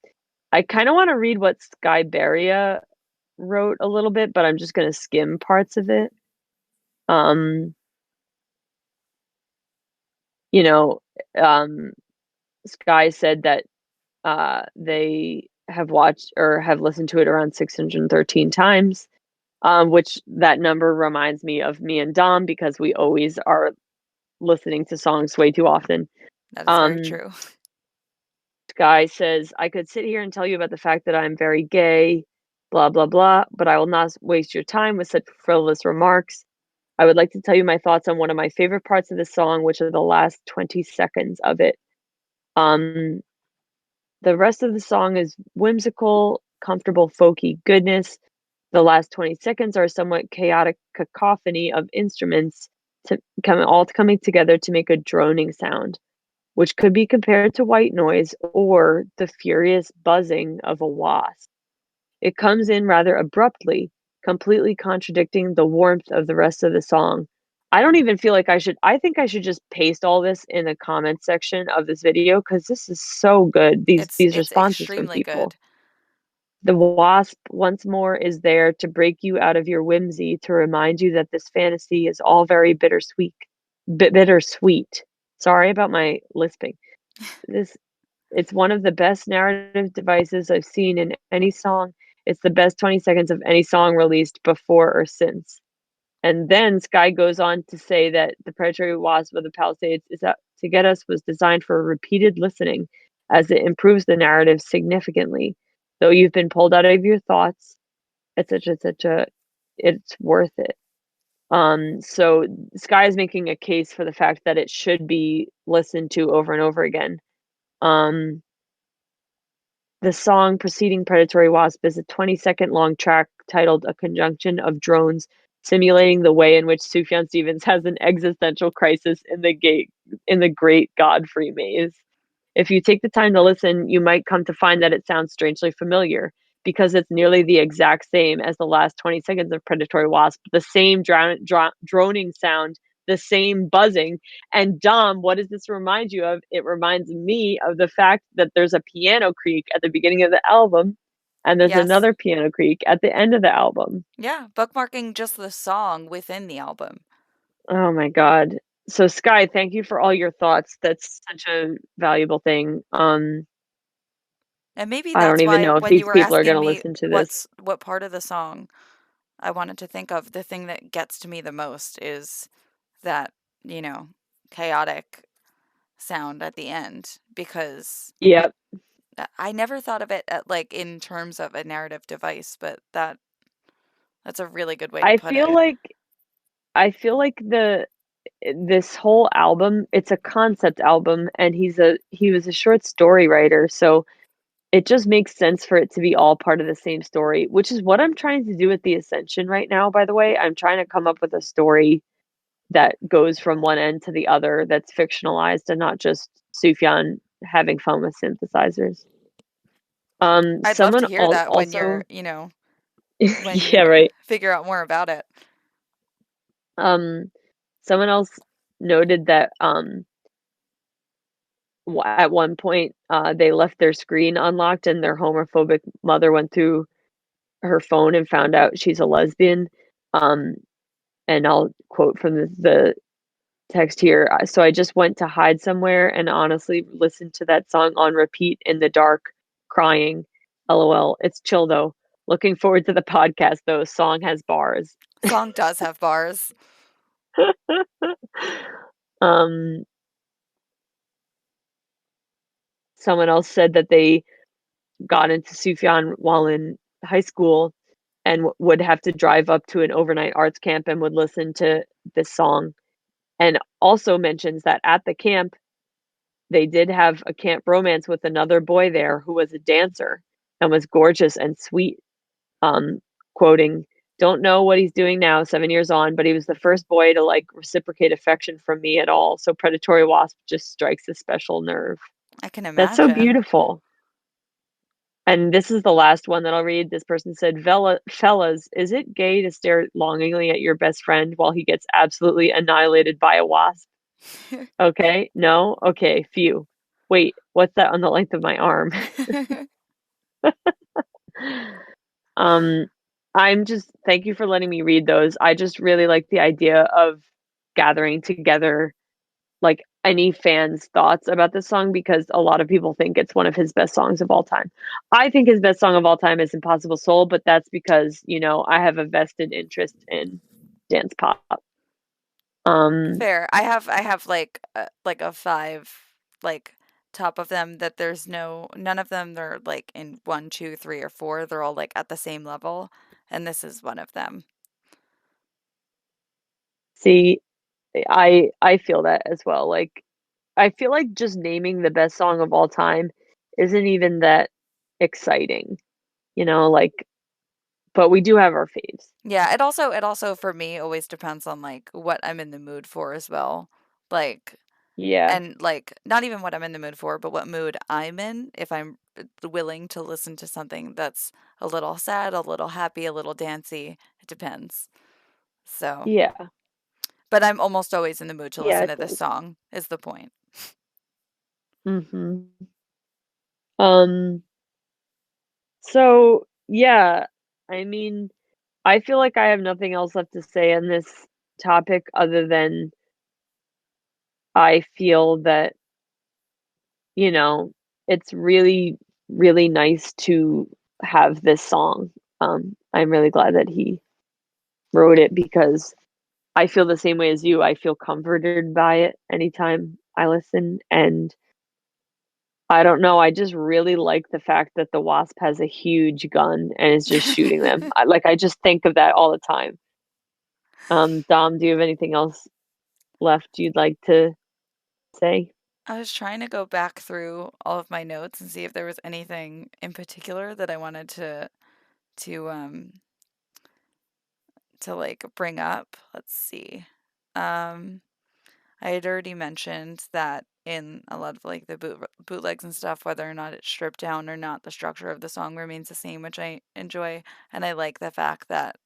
I kind of want to read what Skyberia wrote a little bit, but I'm just going to skim parts of it. Um, you know, um, Sky said that they have watched or have listened to it around 613 times, which that number reminds me of me and Dom because we always are listening to songs way too often. That is very Um, true. Guy says, I could sit here and tell you about the fact that I'm very gay, blah, blah, blah, but I will not waste your time with such frivolous remarks. I would like to tell you my thoughts on one of my favorite parts of the song, which are the last 20 seconds of it. Um, the rest of the song is whimsical, comfortable, folky goodness. The last 20 seconds are a somewhat chaotic cacophony of instruments all coming together to make a droning sound, which could be compared to white noise or the furious buzzing of a wasp. It comes in rather abruptly, completely contradicting the warmth of the rest of the song. I don't even feel like I think I should just paste all this in the comment section of this video because this is so good. These It's responses from extremely people. good. The wasp once more is there to break you out of your whimsy, to remind you that this fantasy is all very bittersweet. Bittersweet. Sorry about my lisping. This It's one of the best narrative devices I've seen in any song. It's the best 20 seconds of any song released before or since. And then Sky goes on to say that the Predatory Wasp of the Palisades is out to get us was designed for repeated listening as it improves the narrative significantly. Though you've been pulled out of your thoughts, etc., etc., it's worth it. So Sky is making a case for the fact that it should be listened to over and over again. Um, The song preceding Predatory Wasp is a 20-second long track titled A Conjunction of Drones, simulating the way in which Sufjan Stevens has an existential crisis in the great Godfrey maze. If you take the time to listen, you might come to find that it sounds strangely familiar because it's nearly the exact same as the last 20 seconds of Predatory Wasp. The same droning sound, the same buzzing. And Dom, what does this remind you of? It reminds me of the fact that there's a piano creak at the beginning of the album, and there's Yes. another piano creak at the end of the album. Yeah, bookmarking just the song within the album. Oh my God. So Sky, thank you for all your thoughts. That's such a valuable thing. And maybe I don't that's even why know if when you these were people are going asking to me listen to this. what part of the song I wanted to think of, the thing that gets to me the most is that, you know, chaotic sound at the end because Yep. I never thought of it like in terms of a narrative device, but that's a really good way to I put feel it. like I feel like the this whole album, it's a concept album, and he was a short story writer, so it just makes sense for it to be all part of the same story, which is what I'm trying to do with the Ascension right now, by the way. I'm trying to come up with a story that goes from one end to the other that's fictionalized and not just Sufjan having fun with synthesizers. I'd love Someone to hear that when also, you're, when yeah, you right. figure out more about it. Um, Someone else noted that at one point they left their screen unlocked and their homophobic mother went through her phone and found out she's a lesbian. Um, and I'll quote from the text here. So I just went to hide somewhere and honestly listened to that song on repeat in the dark, crying. LOL. It's chill though. Looking forward to the podcast though. Song has bars. Song does have bars. um, Someone else said that they got into Sufjan while in high school and would have to drive up to an overnight arts camp and would listen to this song. And also mentions that at the camp, they did have a camp romance with another boy there who was a dancer and was gorgeous and sweet. Um, Quoting, don't know what he's doing now, 7 years on, but he was the first boy to like reciprocate affection from me at all. So Predatory Wasp just strikes a special nerve. I can That's so imagine. beautiful. And this is the last one that I'll read. This person said, Fellas, is it gay to stare longingly at your best friend while he gets absolutely annihilated by a wasp? Okay, no? Okay, phew. Wait, what's that on the length of my arm? um, I'm just, thank you for letting me read those. I just really like the idea of gathering together like any fan's thoughts about this song because a lot of people think it's one of his best songs of all time. I think his best song of all time is Impossible Soul, but that's because, I have a vested interest in dance pop. Um, Fair. I have like a five like top of them that there's none of them they're like in one, two, three, or four. They're all like at the same level, and this is one of them. See, I feel that as well. Like I feel like just naming the best song of all time isn't even that exciting, like but we do have our faves. Yeah, it also for me always depends on like what I'm in the mood for as well. Like Yeah. and like not even what I'm in the mood for, but what mood I'm in if I'm willing to listen to something that's a little sad, a little happy, a little dancey. It depends. So, Yeah. but I'm almost always in the mood to Yeah, listen it to this does. song is the point. Mhm. Um so yeah, I mean, I feel like I have nothing else left to say on this topic other than I feel that, you know, it's really, really nice to have this song. I'm really glad that he wrote it because I feel the same way as you. I feel comforted by it anytime I listen. And I don't know, I just really like the fact that the wasp has a huge gun and is just shooting them. I just think of that all the time. Dom, do you have anything else left you'd like to say? I was trying to go back through all of my notes and see if there was anything in particular that I wanted to to like bring up. Let's see. Um I had already mentioned that in a lot of like the bootlegs and stuff, whether or not it's stripped down or not, the structure of the song remains the same, which I enjoy. And I like the fact that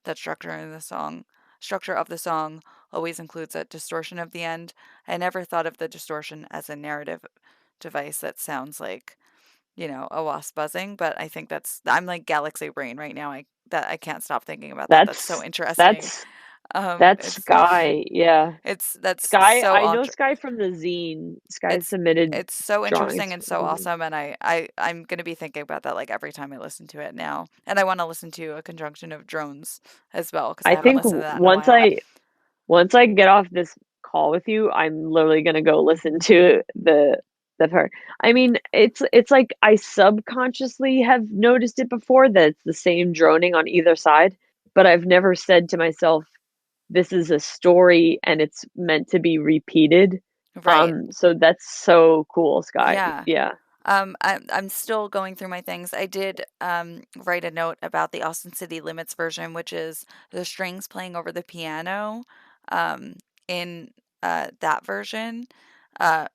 that structure of the song always includes a distortion of the end. I never thought of the distortion as a narrative device that sounds like, a wasp buzzing, but I think I'm like galaxy brain right now. I can't stop thinking about that. That's so That's interesting. that's that's It's Sky, yeah. that's Sky, so I know Sky from the zine. Sky it's submitted it's so interesting drawings and for the so zine. awesome, and I'm gonna be thinking about that like every time I listen to it now, and I want to listen to a conjunction of drones as well because I I haven't think listened to that in a while. once I get off this call with you, I'm literally gonna go listen to the part. I mean, it's like I subconsciously have noticed it before that it's the same droning on either side, but I've never said to myself, this is a story and it's meant to be repeated. Right. So that's so cool, Sky. Yeah. Yeah. I'm still going through my things. I did write a note about the Austin City Limits version, which is the strings playing over the piano. Um, in that version,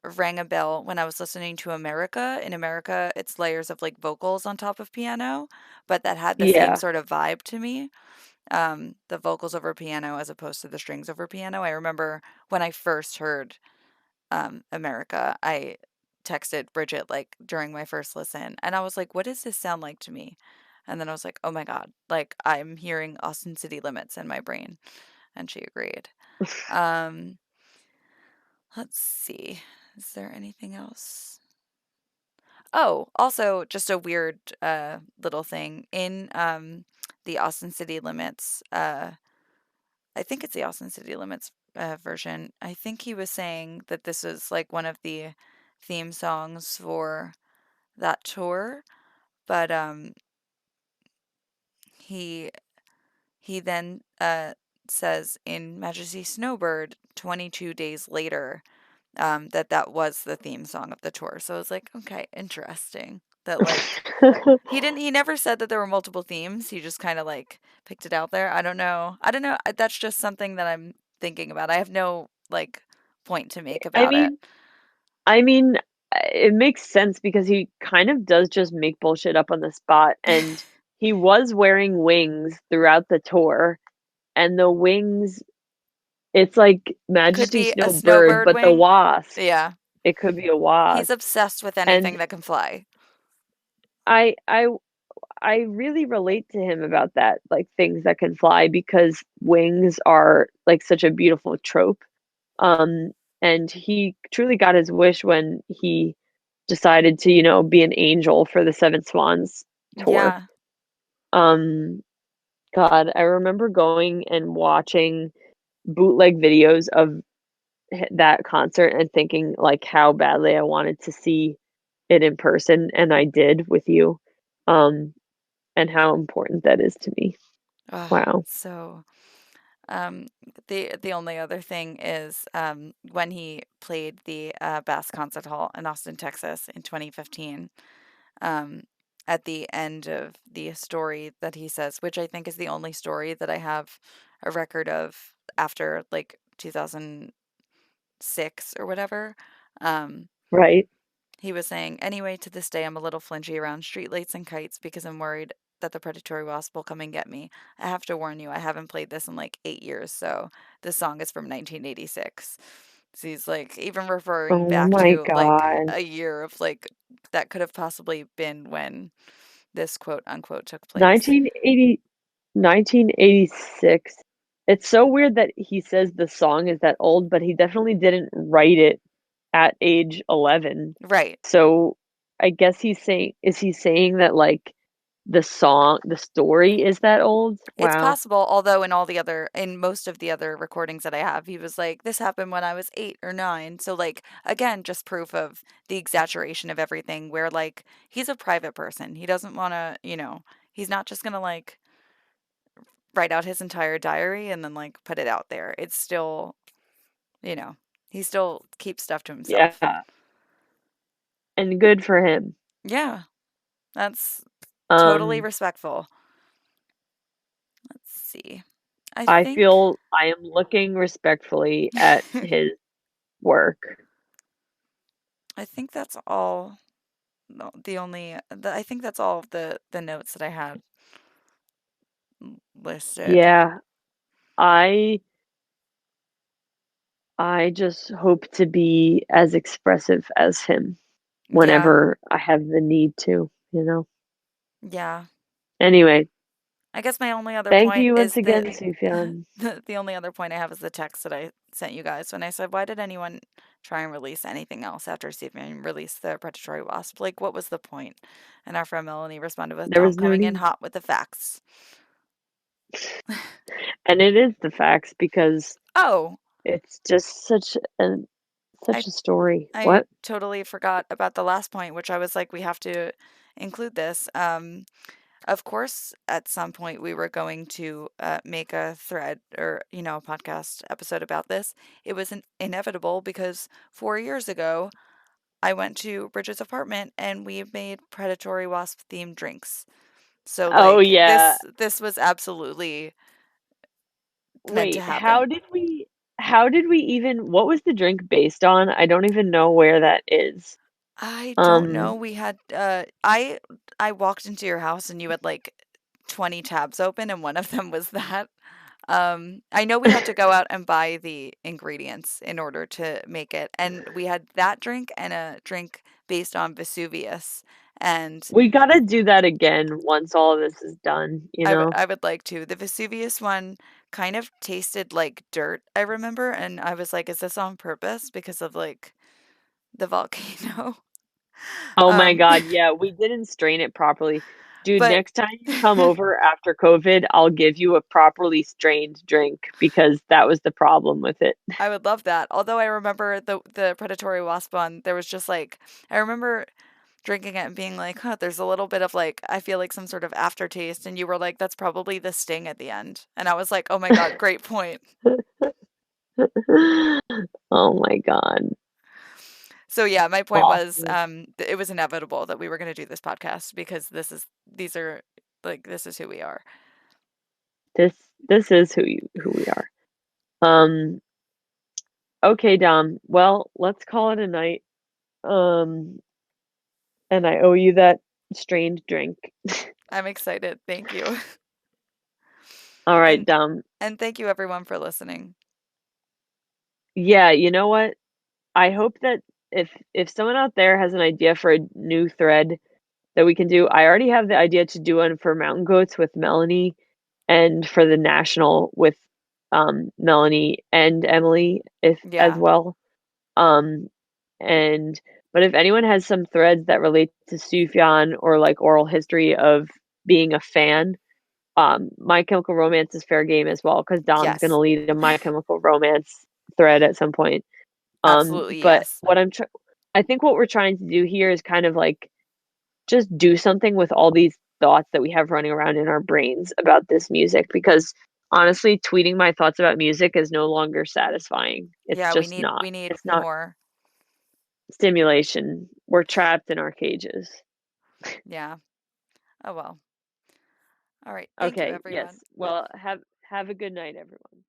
rang a bell when I was listening to America. In America, it's layers of like vocals on top of piano, but that had the same Yeah. sort of vibe to me. The vocals over piano as opposed to the strings over piano. I remember when I first heard America, I texted Bridget like during my first listen, and I was like, "What does this sound like to me?" And then I was like, "Oh my God, like I'm hearing Austin City Limits in my brain," and she agreed. Um, let's see, is there anything else? Oh, also just a weird little thing in the Austin City Limits. I think it's the Austin City Limits version. I think he was saying that this is like one of the theme songs for that tour, but he he then says in Majesty Snowbird 22 days later that that was the theme song of the tour. So I was like, okay, interesting. That like he never said that there were multiple themes. He just kind of like picked it out there. I don't know. I don't know. That's just something that I'm thinking about. I have no like point to make I about it. mean, I mean, it makes sense because he kind of does just make bullshit up on the spot, and he was wearing wings throughout the tour, and the wings, it's like Could Majesty be a Snowbird, snowbird but the wing. wasp. Yeah. It could be a He's wasp. obsessed with anything And that can fly. I I I really relate to him about that, like things that can fly because wings are like such a beautiful trope. Um, and he truly got his wish when he decided to, be an angel for the Seven Swans tour. Yeah. Um, God, I remember going and watching bootleg videos of that concert and thinking like how badly I wanted to see it in person, and I did with you. Um, and how important that is to me. Oh, Wow. so um the only other thing is when he played the Bass Concert Hall in Austin, Texas in 2015. Um at the end of the story that he says, which I think is the only story that I have a record of after like 2006 or whatever. Um Right. He was saying, anyway, to this day, I'm a little flingy around streetlights and kites because I'm worried that the predatory wasp will come and get me. I have to warn you, I haven't played this in like 8 years, so this song is from 1986. So he's like, even referring Oh back my to like God. a year of like that could have possibly been when this quote unquote took place. 1980, 1986. It's so weird that he says the song is that old, but he definitely didn't write it at age 11. Right. So I guess is he saying that like the story is that old? It's Wow. possible, although in most of the other recordings that I have, he was like, this happened when I was 8 or 9. So, like, again, just proof of the exaggeration of everything, where, like, he's a private person. He doesn't want to, he's not just going to, like, write out his entire diary and then, like, put it out there. It's still, you know, he still keeps stuff to himself. Yeah. And good for him. Yeah, that's totally Um, respectful. Let's see. I I think feel I am looking respectfully at his work. I think that's all. The only I think that's all of the notes that I had listed. Yeah, I I just hope to be as expressive as him Yeah, whenever I have the need to, you know? yeah. Anyway, I guess my only other thank point you once is the again, Sufyan. the only other point I have is the text that I sent you guys when I said, "Why did anyone try and release anything else after Stephen released the Predatory Wasp? Like, what was the point?" And our friend Melanie responded with, There "Dom was no coming in need. hot with the facts." And it is the facts because Oh, it's just I such a story. I What? totally forgot about the last point, which I was like, we have to include this. Of course, at some point we were going to make a thread or, a podcast episode about this. It was inevitable because 4 years ago, I went to Bridget's apartment and we made predatory wasp themed drinks. So Oh, like yeah. this was absolutely meant to Wait, happen. how did we even what was the drink based on? I don't even know where that is. I don't know. Um, We had I walked into your house and you had like 20 tabs open and one of them was that. I know we had to go out and buy the ingredients in order to make it. And we had that drink and a drink based on Vesuvius. And we gotta do that again once all of this is done, you know? I would like to. The Vesuvius one kind of tasted like dirt, I remember, and I was like, is this on purpose because of like the volcano? Oh my Um, god, yeah, we didn't strain it properly. Dude, but next time you come over after COVID, I'll give you a properly strained drink because that was the problem with it. I would love that. Although I remember the predatory wasp one, there was just like I remember drinking it and being like, "Huh, there's a little bit of like I feel like some sort of aftertaste." And you were like, "That's probably the sting at the end." And I was like, "Oh my God, great point." Oh my god. So yeah, my point was Awful. it was inevitable that we were going to do this podcast because these are like this is who we are. This this is who we are. Um, okay, Dom. Well, let's call it a night. Um, and I owe you that strained drink. I'm excited. Thank you. All right, And Dom. and thank you everyone for listening. Yeah, you know what? I hope that if someone out there has an idea for a new thread that we can do, I already have the idea to do one for Mountain Goats with Melanie and for the National with Melanie and Emily if as Yeah. well. Um and but if anyone has some threads that relate to Sufjan or like oral history of being a fan, My Chemical Romance is fair game as well because Dom's gonna Yes. lead a My Chemical Romance thread at some point. Absolutely But yes. I think what we're trying to do here is kind of like just do something with all these thoughts that we have running around in our brains about this music because honestly, tweeting my thoughts about music is no longer satisfying. It's Yeah, just not. we need It's not more. stimulation. We're trapped in our cages. Yeah. Oh well. All right. Thank you Okay, everyone. yes. Well, have a good night, everyone.